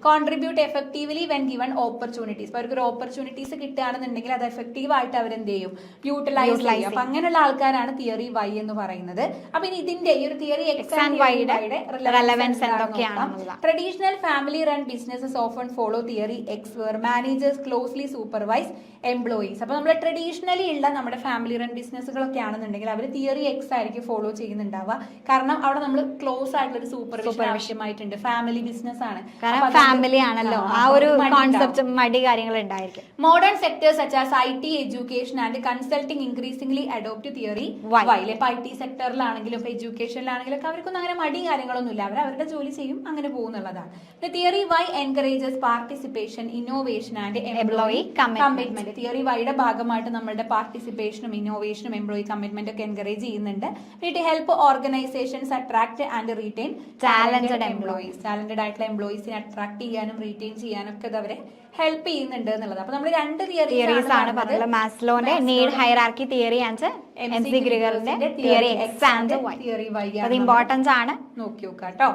contribute effectively when given opportunities. അവർക്ക് ഒരു ഓപ്പർച്യൂണിറ്റീസ് കിട്ടുകയാണെന്നുണ്ടെങ്കിൽ അത് എഫക്റ്റീവ് ആയിട്ട് അവരെന്ത് ചെയ്യും, യൂട്ടിലൈസ് ചെയ്യും. അപ്പൊ അങ്ങനെയുള്ള ആൾക്കാരാണ് തിയറി വൈ എന്ന് പറയുന്നത്. അപ്പൊ ഇനി ഇതിന്റെ ഈ ഒരു തിയറി എക്സ് ആൻഡ് വൈയുടെ റെലവൻസ് എന്തൊക്കെയാണ്? Traditional family run businesses often follow theory X where managers closely supervise employees. അപ്പൊ നമ്മുടെ ട്രഡീഷണലി ഉള്ള നമ്മുടെ ഫാമിലി റൺ ബിസിനസ്സുകളൊക്കെ ആണെന്നുണ്ടെങ്കിൽ അവർ തിയറി എക്സ് ആയിരിക്കും ഫോളോ ചെയ്യുന്നുണ്ടാവുക. കാരണം അവിടെ നമ്മൾ ക്ലോസ് ആയിട്ടുള്ള ഒരു സൂപ്പർവിഷൻ ആവശ്യമായിട്ടുണ്ട്. ഫാമിലി ബിസിനസ് ആണ്, ഫാമിലി ആണല്ലോ, ആ ഒരു കോൺസെപ്റ്റ് മടി കാര്യങ്ങൾ ഉണ്ടായിരിക്കും. Modern sectors such as IT, education and consulting increasingly adopt theory Y. ഇപ്പൊ IT സെക്ടറിലാണെങ്കിലും ഇപ്പൊ എഡ്യൂക്കേഷനിലാണെങ്കിലും ഒക്കെ അവർക്കൊന്നും അങ്ങനെ മടി കാര്യങ്ങളൊന്നും ഇല്ല, അവർ അവരുടെ ജോലി ചെയ്യും, അങ്ങനെ പോകുന്നുള്ളതാണ്. Theory Y encourages participation, innovation and employee commitment. Theory വൈയുടെ ഭാഗമായിട്ട് നമ്മളുടെ പാർട്ടിസിപ്പേഷനും ഇന്നോവേഷനും എംപ്ലോയി കമ്മിറ്റ്മെന്റ് ഒക്കെ എൻകറേജ് ചെയ്യുന്നുണ്ട്. It help organizations attract and retain talented employees. Talented ആയിട്ടുള്ള എംപ്ലോയീസിനെ അട്രാക്ട് ചെയ്യാനും റീറ്റെയിൻ ചെയ്യാനും ഒക്കെ അവരെ ഹെൽപ്പ് ചെയ്യുന്നുണ്ട് എന്നുള്ളത്. അപ്പൊ നമ്മൾ രണ്ട് തിയറീസ് ആണ് പറഞ്ഞത്, മാസ്ലോന്റെ need hierarchy theory and MC ഗ്രിഗറിന്റെ theory X and theory Y. അത് ഇമ്പോർട്ടൻസ് ആണ്, നോക്കി നോക്കാട്ടോ.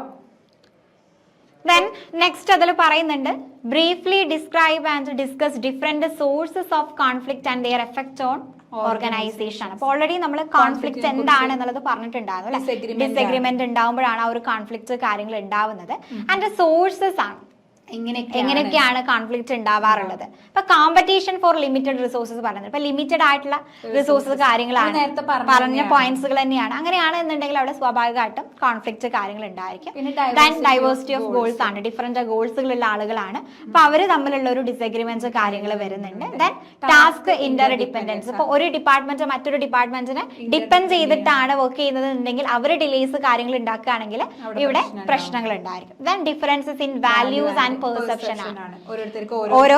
Then next അതിൽ പറയുന്നുണ്ട് briefly describe and discuss different sources of conflict and their effect on organization. അപ്പൊ ഓൾറെഡി നമ്മൾ കോൺഫ്ലിക്റ്റ് എന്താണ് എന്നുള്ളത് പറഞ്ഞിട്ടുണ്ടായിരുന്നു അല്ലെ, ഡിസ്അഗ്രിമെന്റ് ഉണ്ടാവുമ്പോഴാണ് ആ ഒരു കോൺഫ്ലിക്റ്റ് കാര്യങ്ങൾ ഉണ്ടാവുന്നത്. ആൻഡ് സോഴ്സസ് ആണ് എങ്ങനെയൊക്കെയാണ് കോൺഫ്ലിക്റ്റ് ഉണ്ടാവാറുള്ളത്. ഇപ്പൊ കോമ്പറ്റീഷൻ ഫോർ ലിമിറ്റഡ് റിസോഴ്സസ് പറയുന്നത്, ഇപ്പൊ ലിമിറ്റഡ് ആയിട്ടുള്ള റിസോഴ്സസ് കാര്യങ്ങളാണ്, പറഞ്ഞ പോയിന്റ്സുകൾ തന്നെയാണ്. അങ്ങനെയാണ് എന്നുണ്ടെങ്കിൽ അവിടെ സ്വാഭാവികമായിട്ടും കോൺഫ്ലിക്റ്റ് കാര്യങ്ങൾ ഉണ്ടായിരിക്കും. ദെൻ ഡൈവേഴ്സിറ്റി ഓഫ് ഗോൾസ് ആണ്, ഡിഫറെന്റ് ഗോൾസുകളുള്ള ആളുകളാണ്, അപ്പൊ അവര് തമ്മിലുള്ള ഒരു ഡിസഗ്രിമെന്റ്സ് കാര്യങ്ങൾ വരുന്നുണ്ട്. ദെൻ ടാസ്ക് ഇന്റർ ഡിപ്പെൻഡൻസ്, ഇപ്പൊ ഒരു ഡിപ്പാർട്ട്മെന്റ് മറ്റൊരു ഡിപ്പാർട്ട്മെന്റിനെ ഡിപ്പെൻഡ് ചെയ്തിട്ടാണ് വർക്ക് ചെയ്യുന്നത് എന്നുണ്ടെങ്കിൽ അവർ ഡിലേസ് കാര്യങ്ങൾ ഉണ്ടാക്കുകയാണെങ്കിൽ ഇവിടെ പ്രശ്നങ്ങൾ ഉണ്ടായിരിക്കും. Then differences in values and perception ആണ്, ഓരോ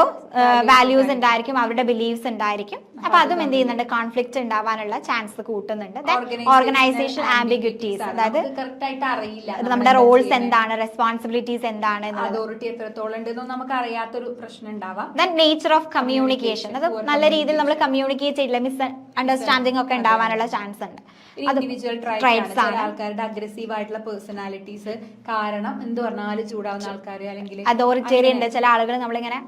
വാല്യൂസ് ഉണ്ടായിരിക്കും, അവരുടെ ബിലീഫ്സ് ഉണ്ടായിരിക്കും. അപ്പൊ അതും എന്ത് ചെയ്യുന്നുണ്ട്, കോൺഫ്ലിക്റ്റ് ഉണ്ടാവാനുള്ള ചാൻസ് കൂട്ടുന്നുണ്ട്. ഓർഗനൈസേഷൻ ആംബിഗ്വിറ്റീസ്, അതായത് നമ്മുടെ റോൾസ് എന്താണ്, റെസ്പോൺസിബിലിറ്റീസ് എന്താണ്, അതോറിറ്റി എത്രത്തോളം ഉണ്ടെന്ന് നമുക്ക് അറിയാത്തൊരു പ്രശ്നം ഉണ്ടാവാം. ദെൻ നേച്ചർ ഓഫ് കമ്മ്യൂണിക്കേഷൻ, അത് നല്ല രീതിയിൽ നമ്മൾ കമ്മ്യൂണിക്കേറ്റ് ചെയ്യില്ല, മിസ് അണ്ടർസ്റ്റാൻഡിംഗ് ഒക്കെ ഉണ്ടാവാനുള്ള ചാൻസ് ഉണ്ട്. ഇൻഡിവിജ്വൽ ട്രൈറ്റ്സ് ആണ്, ആൾക്കാരുടെ അഗ്രസീവ് ആയിട്ടുള്ള പേഴ്സണാലിറ്റീസ്, കാരണം എന്ത് പറഞ്ഞാലും ചൂടാവുന്ന ആൾക്കാർ, അല്ലെങ്കിൽ അതോറിറ്റേറിയൻ ഉണ്ട്. ചില ആളുകൾ നമ്മളിങ്ങനെ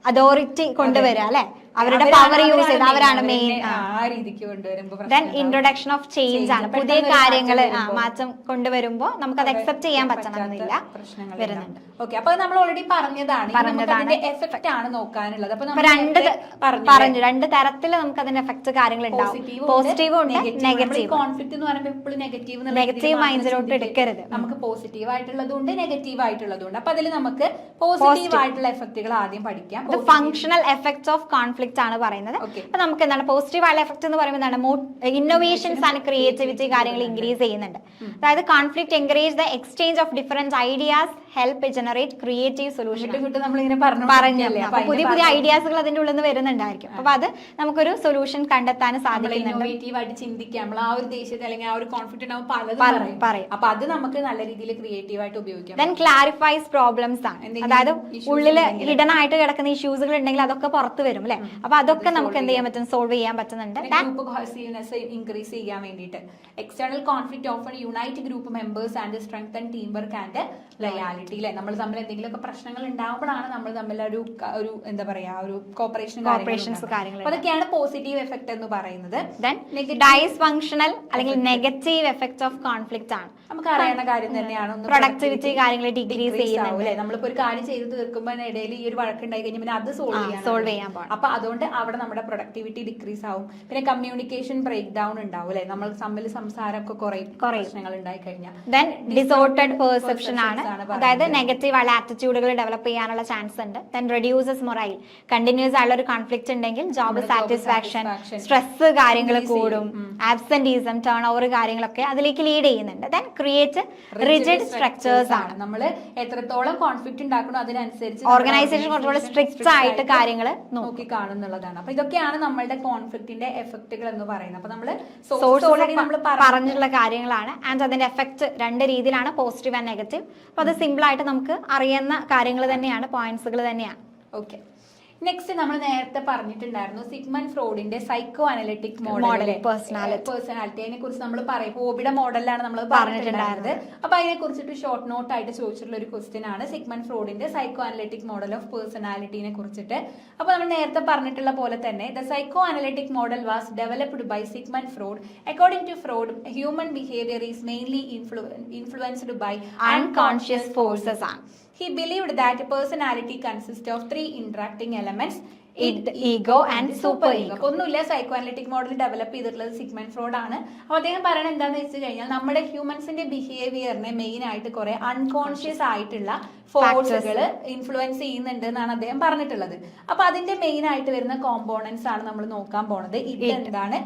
അതോറിറ്റി കൊണ്ടുവരിക അല്ലെ, അവരുടെ പവർ യൂസ് ചെയ്ത് അവരാണ് മെയിൻ. ആ രീതിക്ക് കൊണ്ടുവരുമ്പോൾ ദെൻ ഇൻട്രൊഡക്ഷൻ ഓഫ് ചേഞ്ച് ആണ്, പുതിയ കാര്യങ്ങൾ മാറ്റം കൊണ്ടുവരുമ്പോൾ നമുക്ക് അത് അക്സെപ്റ്റ് ചെയ്യാൻ പറ്റണമെന്നില്ല, വരുന്നുണ്ട്. ഓക്കെ, അപ്പൊ നമ്മൾ ഓൾറെഡി പറഞ്ഞതാണ് എഫക്റ്റ് ആണ് നോക്കാനുള്ളത്. അപ്പൊ പറഞ്ഞു രണ്ട് തരത്തിൽ നമുക്ക് അതിന്റെ എഫക്ട് കാര്യങ്ങൾ ഉണ്ടാവും, പോസിറ്റീവ് ഉണ്ട് നെഗറ്റീവ്. കോൺഫ്ലിക്റ്റ് എന്ന് പറയുമ്പോൾ എപ്പോഴും നെഗറ്റീവ് മൈൻഡിലോട്ട് എടുക്കരുത്, നമുക്ക് പോസിറ്റീവ് ആയിട്ടുള്ളതുണ്ട് നെഗറ്റീവ് ആയിട്ടുള്ളതുണ്ട്. അപ്പൊ അതിൽ നമുക്ക് പോസിറ്റീവ് ആയിട്ടുള്ള എഫക്റ്റുകൾ ആദ്യം പഠിക്കാം. ഫങ്ഷണൽ എഫക്ട്സ് ഓഫ് കോൺഫ്ലിക്റ്റ് ആണ് പറയുന്നത്. അപ്പൊ നമുക്ക് എന്താണ് പോസിറ്റീവ് ആയിട്ടുള്ള എഫക്ട് എന്ന് പറയുമ്പോൾ എന്താണ്, ഇന്നോവേഷൻസ് ആൻഡ് ക്രിയേറ്റിവിറ്റി കാര്യങ്ങൾ ഇൻക്രീസ് ചെയ്യുന്നുണ്ട്. അതായത് conflict encourage the exchange of different ideas, help generate creative solution. പറഞ്ഞല്ലേ, അപ്പൊ പുതിയ പുതിയ ഐഡിയാസുകൾ അതിന്റെ ഉള്ളിൽ നിന്ന് വരുന്നുണ്ടായിരിക്കും. അപ്പൊ അത് നമുക്കൊരു സൊല്യൂഷൻ കണ്ടെത്താൻ സാധിക്കുന്നുണ്ട്. ഇന്നോവേറ്റീവായിട്ട് ചിന്തിക്കാം. നമ്മൾ ആ ഒരു ദേശത്ത് അല്ലെങ്കിൽ ആ ഒരു കോൺഫ്ലിക്റ്റ് ഉണ്ടാവും പലതും പറയും. അപ്പൊ അത് നമുക്ക് നല്ല രീതിയിൽ ക്രിയേറ്റീവ് ആയിട്ട് ഉപയോഗിക്കാം. ദെൻ ക്ലാരിഫൈസ് പ്രോബ്ലംസ് ആണ്, അതായത് ഉള്ളില് ഹിഡൻ ആയിട്ട് കിടക്കുന്ന ഇഷ്യൂസുകൾ ഉണ്ടെങ്കിൽ അതൊക്കെ പുറത്ത് വരും അല്ലെ, അപ്പൊ അതൊക്കെ നമുക്ക് എന്ത് ചെയ്യാൻ പറ്റും, സോൾവ് ചെയ്യാൻ പറ്റുന്നുണ്ട്. ഇൻക്രീസ് ചെയ്യാൻ വേണ്ടിയിട്ട് external conflict often unite group members and strengthen team work and loyalty. Personality അല്ലെ, നമ്മൾ തമ്മിൽ എന്തെങ്കിലുമൊക്കെ പ്രശ്നങ്ങൾ ഉണ്ടാകുമ്പോഴാണ് നമ്മൾ തമ്മിൽ ഒരു എന്താ പറയാ ഒരു കോപ്പറേഷൻസ് കാര്യങ്ങൾ. അതൊക്കെയാണ് പോസിറ്റീവ് എഫക്ട് എന്ന് പറയുന്നത്. ഡൈസ്ഫങ്ഷണൽ അല്ലെങ്കിൽ നെഗറ്റീവ് എഫക്ട്സ് ഓഫ് കോൺഫ്ലിക്റ്റ് ആണ്. നമുക്ക് അറിയുന്ന കാര്യം തന്നെയാണ്. പ്രൊഡക്ടിവിറ്റി കാര്യങ്ങൾ ഡിക്രീസ് ചെയ്യുന്നത്. നമ്മളിപ്പോ ഒരു കാര്യം ചെയ്ത് തീർക്കുമ്പോൾ ഇടയിൽ ഈ ഒരു വഴക്കുണ്ടായി കഴിഞ്ഞാൽ പിന്നെ അത് സോൾവ് ചെയ്യാൻ പാടില്ല. അപ്പൊ അതുകൊണ്ട് അവിടെ നമ്മുടെ പ്രൊഡക്ടിവിറ്റി ഡിക്രീസ് ആവും. പിന്നെ കമ്മ്യൂണിക്കേഷൻ ബ്രേക്ക് ഡൗൺ ഉണ്ടാവും അല്ലെ, നമ്മൾ തമ്മിൽ സംസാരമൊക്കെ കുറെ പ്രശ്നങ്ങൾ ഉണ്ടായി കഴിഞ്ഞാൽ. ദെൻ ഡിസോർട്ടഡ് പെർസെപ്ഷൻ ആണ്, അതായത് നെഗറ്റീവ് ആയ ആറ്റിറ്റ്യൂഡുകൾ ഡെവലപ്പ് ചെയ്യാനുള്ള ചാൻസ് ഉണ്ട്. ദെൻ റെഡ്യൂസസ് മൊറൈൽ, കണ്ടിന്യൂസ് ആയുള്ള ഒരു കോൺഫ്ലിക്റ്റ് ഉണ്ടെങ്കിൽ ജോബ് സാറ്റിസ്ഫാക്ഷൻ, സ്ട്രെസ് കാര്യങ്ങൾ കൂടും, ആബ്സെന്റീസം, ടേൺ ഓവർ കാര്യങ്ങളൊക്കെ അതിലേക്ക് ലീഡ് ചെയ്യുന്നുണ്ട്. ദെൻ ക്രിയേറ്റ് റിജിഡ് സ്ട്രക്ചേഴ്സ് ആണ്. നമ്മൾ എത്രത്തോളം കോൺഫ്ലിക്റ്റ് ഉണ്ടാക്കണോ അതിനനുസരിച്ച് ഓർഗനൈസേഷൻ കുറച്ചുകൂടെ സ്ട്രിക്റ്റ് ആയിട്ട് കാര്യങ്ങൾ നോക്കി കാണുന്നുള്ളതാണ്. അപ്പൊ ഇതൊക്കെയാണ് നമ്മളുടെ കോൺഫ്ലിക്റ്റിന്റെ എഫക്റ്റുകൾ എന്ന് പറയുന്നത്. അപ്പൊ നമ്മള് പറഞ്ഞിട്ടുള്ള കാര്യങ്ങളാണ്. ആൻഡ് അതിന്റെ എഫക്ട് രണ്ട് രീതിയിലാണ്, പോസിറ്റീവ് ആൻഡ് നെഗറ്റീവ്. അപ്പൊ അത് സിമ്പിൾ ആയിട്ട് നമുക്ക് അറിയുന്ന കാര്യങ്ങൾ തന്നെയാണ്, പോയിന്റ്സുകൾ തന്നെയാണ്. ഓക്കെ, നെക്സ്റ്റ് നമ്മൾ നേരത്തെ പറഞ്ഞിട്ടുണ്ടായിരുന്നു സിഗ്മണ്ട് ഫ്രോയിഡിന്റെ സൈക്കോ അനലിറ്റിക് മോഡൽ പേഴ്സണാലിറ്റിയെ കുറിച്ച് നമ്മൾ പറയും. ഹോബിയുടെ മോഡലിലാണ് നമ്മൾ പറഞ്ഞിട്ടുണ്ടായിരുന്നത്. അപ്പൊ അതിനെ കുറിച്ചിട്ട് ഷോർട്ട് നോട്ട് ആയിട്ട് ചോദിച്ചിട്ടുള്ള ഒരു ക്വസ്റ്റ്യൻ ആണ് സിഗ്മണ്ട് ഫ്രോയിഡിന്റെ സൈക്കോ അനലിറ്റിക് മോഡൽ ഓഫ് പേഴ്സണാലിറ്റിനെ കുറിച്ചിട്ട്. അപ്പൊ നമ്മൾ നേരത്തെ പറഞ്ഞിട്ടുള്ള പോലെ തന്നെ the psycho analytic model was developed by Sigmund Freud. According to Freud, human behavior is mainly influenced by unconscious forces ആണ്. He believed that personality consists of three interacting elements: id, ego and super ego. ഒന്നുമില്ല, സൈക്കോ അനലിറ്റിക് മോഡൽ ഡെവലപ്പ് ചെയ്തിട്ടുള്ളത് സിഗ്മണ്ട് ഫ്രോയിഡ് ആണ്. അപ്പോൾ അദ്ദേഹം പറയുന്നത് എന്താണെന്ന് വെച്ച് കഴിഞ്ഞാൽ നമ്മുടെ ഹ്യൂമൻസിന്റെ ബിഹേവിയറിനെ മെയിൻ ആയിട്ട് കുറെ അൺകോൺഷ്യസ് ആയിട്ടുള്ള ഫോഴ്സുകൾ ഇൻഫ്ലുവൻസ് ചെയ്യുന്നുണ്ട് എന്നാണ് അദ്ദേഹം പറഞ്ഞിട്ടുള്ളത്. അപ്പൊ അതിന്റെ മെയിൻ ആയിട്ട് വരുന്ന കോമ്പോണൻസ് ആണ് നമ്മൾ നോക്കാൻ പോണത്. ഇഡ് എന്താണ്,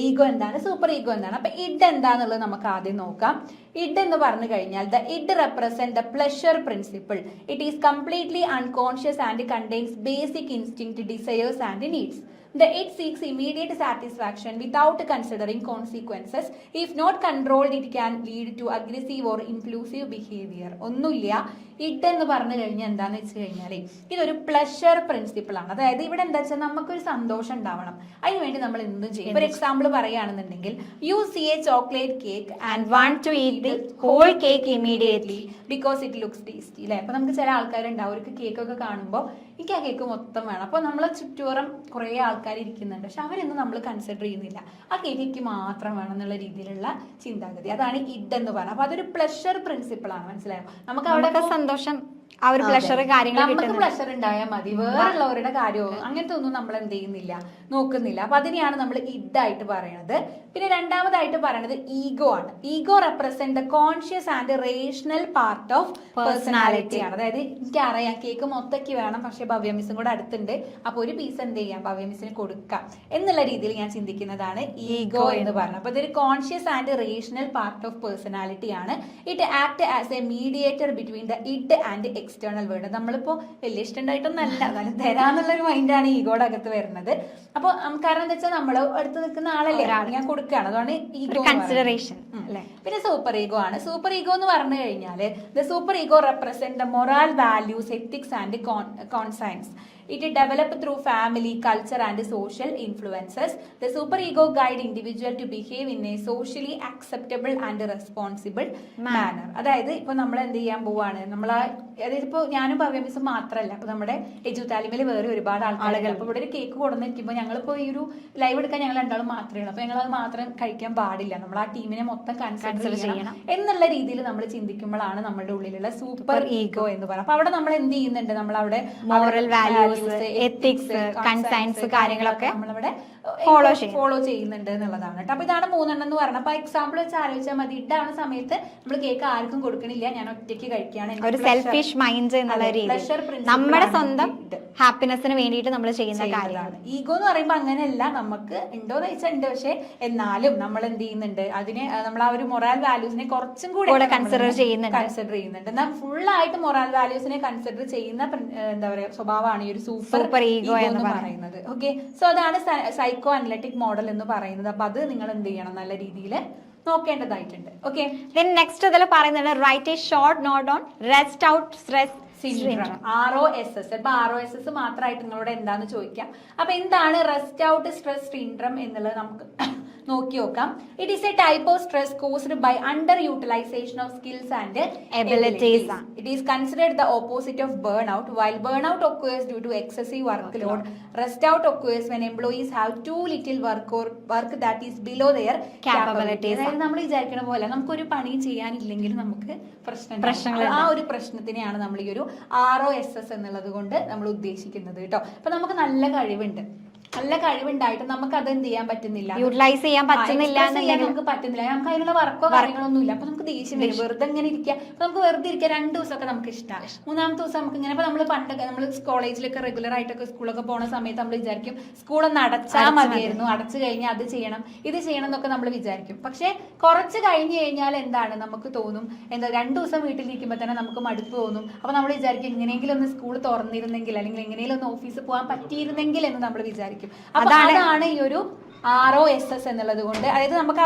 ഈഗോ എന്താണ്, സൂപ്പർ ഈഗോ എന്താണ്. അപ്പൊ ഇഡ് എന്താന്നുള്ളത് നമുക്ക് ആദ്യം നോക്കാം. ഇഡ് എന്ന് പറഞ്ഞു കഴിഞ്ഞാൽ the id represent the pleasure principle. It is completely unconscious and contains basic instinct, desires and needs. The id seeks immediate satisfaction without considering consequences. If not controlled, it can lead to aggressive or impulsive behavior. ഒന്നുമില്ല, ഇഡ് എന്ന് പറഞ്ഞു കഴിഞ്ഞാൽ എന്താന്ന് വെച്ച് കഴിഞ്ഞാൽ ഇതൊരു പ്ലഷർ പ്രിൻസിപ്പിൾ ആണ്. അതായത് ഇവിടെ എന്താ വെച്ചാൽ നമുക്കൊരു സന്തോഷം ഉണ്ടാവണം, അതിനുവേണ്ടി നമ്മൾ എന്തും ചെയ്യും. ഒരു എക്സാമ്പിൾ പറയുകയാണെന്നുണ്ടെങ്കിൽ you see a chocolate cake and want to eat the whole cake immediately because it looks tasty അല്ലെ. അപ്പൊ നമുക്ക് ചില ആൾക്കാരുണ്ടാവും, അവർക്ക് കേക്കൊക്കെ കാണുമ്പോൾ എനിക്ക് ആ കേക്ക് മൊത്തം വേണം. അപ്പൊ നമ്മളെ ചുറ്റോറം കുറെ ആൾക്കാർ ഇരിക്കുന്നുണ്ട്, പക്ഷെ അവരൊന്നും നമ്മൾ കൺസിഡർ ചെയ്യുന്നില്ല. ആ കേക്ക് മാത്രം വേണം എന്നുള്ള രീതിയിലുള്ള ചിന്താഗതി, അതാണ് ഇഡ് എന്ന് പറയുന്നത്. അപ്പൊ അതൊരു പ്ലഷർ പ്രിൻസിപ്പിൾ ആണ്, മനസ്സിലായോ? നമുക്ക് അവിടെ സന്തോഷം, ആ ഒരു പ്ലഷർ കാര്യങ്ങൾ നമുക്ക് പ്ലഷർ ഉണ്ടായാൽ മതി, വേറുള്ളവരുടെ കാര്യമോ അങ്ങനത്തെ ഒന്നും നമ്മൾ എന്ത് ചെയ്യുന്നില്ല, നോക്കുന്നില്ല. അപ്പൊ അതിനെയാണ് നമ്മൾ ഇഡ് ആയിട്ട് പറയണത്. പിന്നെ രണ്ടാമതായിട്ട് പറയുന്നത് ഈഗോ ആണ്. Ego represent the conscious and rational part of personality ആണ്. അതായത് എനിക്കറിയാം കേക്ക് മൊത്തക്ക് വേണം, പക്ഷെ ഭവ്യ മിസ്സും കൂടെ അടുത്തുണ്ട്, അപ്പൊ ഒരു പീസ് എന്ത് ചെയ്യാം, ഭവ്യ മിസ്സിന് കൊടുക്കാം എന്നുള്ള രീതിയിൽ ഞാൻ ചിന്തിക്കുന്നതാണ് ഈഗോ എന്ന് പറയുന്നത്. അപ്പൊ ഇതൊരു conscious and rational part of personality ആണ്. It act as a mediator between the id and external world. നമ്മളിപ്പോ വലിയ ഇഷ്ടമുണ്ടായിട്ടൊന്നല്ല, എന്നാലും തരാന്നുള്ളൊരു മൈൻഡാണ് ഈഗോയുടെ അകത്ത് വരുന്നത്. അപ്പൊ കാരണം എന്താ വെച്ചാൽ നമ്മൾ അടുത്ത് നിൽക്കുന്ന ആളല്ലേ, ഞാൻ കൊടുക്കുകയാണ്, അതാണ് ഈഗോ കൺസിഡറേഷൻ. പിന്നെ സൂപ്പർ ഈഗോ ആണ്. സൂപ്പർ ഈഗോ എന്ന് പറഞ്ഞു കഴിഞ്ഞാൽ the super ego represent the morale values, ethics and conscience. It developed through family, culture and social influences. The superego guide individual to behave in a socially acceptable and responsible manner. അതായത് ഇപ്പൊ നമ്മൾ എന്ത് ചെയ്യാൻ പോവാണ്, നമ്മളാ അതായത് ഇപ്പൊ ഞാനും ഭവ്യ മിസ്സും മാത്രമല്ല, ഇപ്പൊ നമ്മുടെ എജു താലിമിൽ വേറെ ഒരുപാട് ആളുകൾ. അപ്പൊ ഇവിടെ ഒരു കേക്ക് കൊടുന്നിരിക്കുമ്പോൾ ഞങ്ങളിപ്പോ ഈ ഒരു ലൈവ് എടുക്കാൻ ഞങ്ങൾ രണ്ടാളും മാത്രമേ ഉള്ളൂ. അപ്പൊ ഞങ്ങൾ അത് മാത്രം കഴിക്കാൻ പാടില്ല, നമ്മൾ ആ ടീമിനെ മൊത്തം കൺസിഡർ ചെയ്യണം എന്നുള്ള രീതിയിൽ നമ്മൾ ചിന്തിക്കുമ്പോഴാണ് നമ്മുടെ ഉള്ളിലുള്ള സൂപ്പർ ഈഗോ എന്ന് പറയുന്നത്. അപ്പൊ അവിടെ നമ്മൾ എന്ത് ചെയ്യുന്നുണ്ട്, നമ്മൾ അവിടെ മോറൽ വാല്യൂസ്, എത്തിക്സ്, കൺസൈൻസ് കാര്യങ്ങളൊക്കെ നമ്മളവിടെ ഫോളോ ചെയ്യുന്നുണ്ട് എന്നുള്ളതാണ് കേട്ടോ. അപ്പൊ ഇതാണ് മൂന്നെണ്ണം എന്ന് പറഞ്ഞത്. അപ്പൊ എക്സാമ്പിൾ വെച്ച് ആലോചിച്ചാൽ മതി, ഇടാവുന്ന സമയത്ത് നമ്മൾ കേക്ക് ആർക്കും കൊടുക്കണില്ല, ഞാൻ ഒറ്റയ്ക്ക് കഴിക്കുകയാണ്, ഒരു സെൽഫിഷ് മൈൻഡ് എന്നുള്ള രീതിയിൽ നമ്മുടെ സ്വന്തം ഹാപ്പിനെസിന് വേണ്ടിയിട്ട് നമ്മൾ ചെയ്യുന്ന കാര്യമാണ്. ഈഗോ എന്ന് പറയുമ്പോൾ അങ്ങനെയല്ല, നമുക്ക് ഉണ്ടോന്ന് വെച്ചാൽ ഉണ്ട്, പക്ഷെ എന്നാലും നമ്മൾ എന്ത് ചെയ്യുന്നുണ്ട്, അതിനെ നമ്മൾ ആ ഒരു മൊറാൽ വാല്യൂസിനെ കുറച്ചും കൂടെ കൺസിഡർ ചെയ്യുന്നുണ്ട്. എന്നാൽ ഫുൾ ആയിട്ട് മൊറാൽ വാല്യൂസിനെ കൺസിഡർ ചെയ്യുന്ന എന്താ പറയാ സ്വഭാവമാണ് ഈ ഒരു സൂപ്പർ ഈഗോ എന്ന് പറയുന്നത്. ഓക്കെ, സോ അതാണ് സൈക്കോ അനലിറ്റിക് മോഡൽ എന്ന് പറയുന്നത്. അപ്പൊ അത് നിങ്ങൾ എന്ത് ചെയ്യണം, നല്ല രീതിയിൽ നോക്കേണ്ടതായിട്ടുണ്ട്. ഓക്കെ, നെക്സ്റ്റ് ഇതിൽ പറയുന്നത് write a short note on rest out stress syndrome, ROSS. ഇപ്പൊ ROSS മാത്രമായിട്ട് നിങ്ങളോട് എന്താന്ന് ചോദിക്കാം. അപ്പൊ എന്താണ് റെസ്റ്റ് ഔട്ട് സ്ട്രെസ് സിൻഡ്രം എന്നുള്ളത് നമുക്ക് നോക്കി നോക്കാം. It is a type of stress caused by under utilisation of skills and Abilities. It is considered the opposite of burnout. While burnout occurs due to excessive workload, rest out occurs when employees have too little work or work that is below their Capabilities. അതായത് നമ്മൾ വിചാരിക്കണ പോലെ നമുക്കൊരു പണി ചെയ്യാനില്ലെങ്കിൽ നമുക്ക് പ്രശ്നങ്ങൾ ആ ഒരു പ്രശ്നത്തിനെയാണ് നമ്മൾ ഈ ഒരു ROSS എന്നുള്ളത് കൊണ്ട് നമ്മൾ ഉദ്ദേശിക്കുന്നത് കേട്ടോ. അപ്പൊ നമുക്ക് നല്ല കഴിവുണ്ടായിട്ട് നമുക്ക് അത് എന്ത് ചെയ്യാൻ പറ്റുന്നില്ല, യൂട്ടിലൈസ് ചെയ്യാൻ പറ്റുന്നില്ല, നമുക്ക് പറ്റുന്നില്ല, നമുക്ക് അതിനുള്ള വർക്കോ കാര്യങ്ങളൊന്നും ഇല്ല. അപ്പൊ നമുക്ക് ദേഷ്യം വരും, വെറുതെ ഇങ്ങനെ ഇരിക്കുക. അപ്പൊ നമുക്ക് വെറുതെ ഇരിക്കുക 2 ദിവസമൊക്കെ നമുക്ക് ഇഷ്ടമാണ്, 3-ാമത്തെ ദിവസം നമുക്ക് ഇങ്ങനെ. അപ്പൊ നമ്മൾ പണ്ടൊക്കെ നമ്മൾ കോളേജിലൊക്കെ റെഗുലർ ആയിട്ടൊക്കെ സ്കൂളൊക്കെ പോണ സമയത്ത് നമ്മൾ വിചാരിക്കും സ്കൂളൊന്ന് അടച്ചാൽ മതിയായിരുന്നു, അടച്ചു കഴിഞ്ഞാൽ അത് ചെയ്യണം ഇത് ചെയ്യണം എന്നൊക്കെ നമ്മൾ വിചാരിക്കും. പക്ഷെ കുറച്ച് കഴിഞ്ഞ് കഴിഞ്ഞാൽ എന്താണ് നമുക്ക് തോന്നും, 2 ദിവസം വീട്ടിലിരിക്കുമ്പോൾ തന്നെ നമുക്ക് മടുപ്പ് തോന്നും. അപ്പൊ നമ്മൾ വിചാരിക്കും എങ്ങനെയെങ്കിലും ഒന്ന് സ്കൂൾ തുറന്നിരുന്നെങ്കിൽ, അല്ലെങ്കിൽ എങ്ങനെയെങ്കിലും ഒന്ന് ഓഫീസിൽ പോകാൻ പറ്റിയിരുന്നെങ്കിൽ എന്ന് നമ്മൾ വിചാരിക്കും. അപ്പൊ അതാണ് ഈ ഒരു ROSS എന്നുള്ളത് കൊണ്ട്. അതായത് നമുക്ക്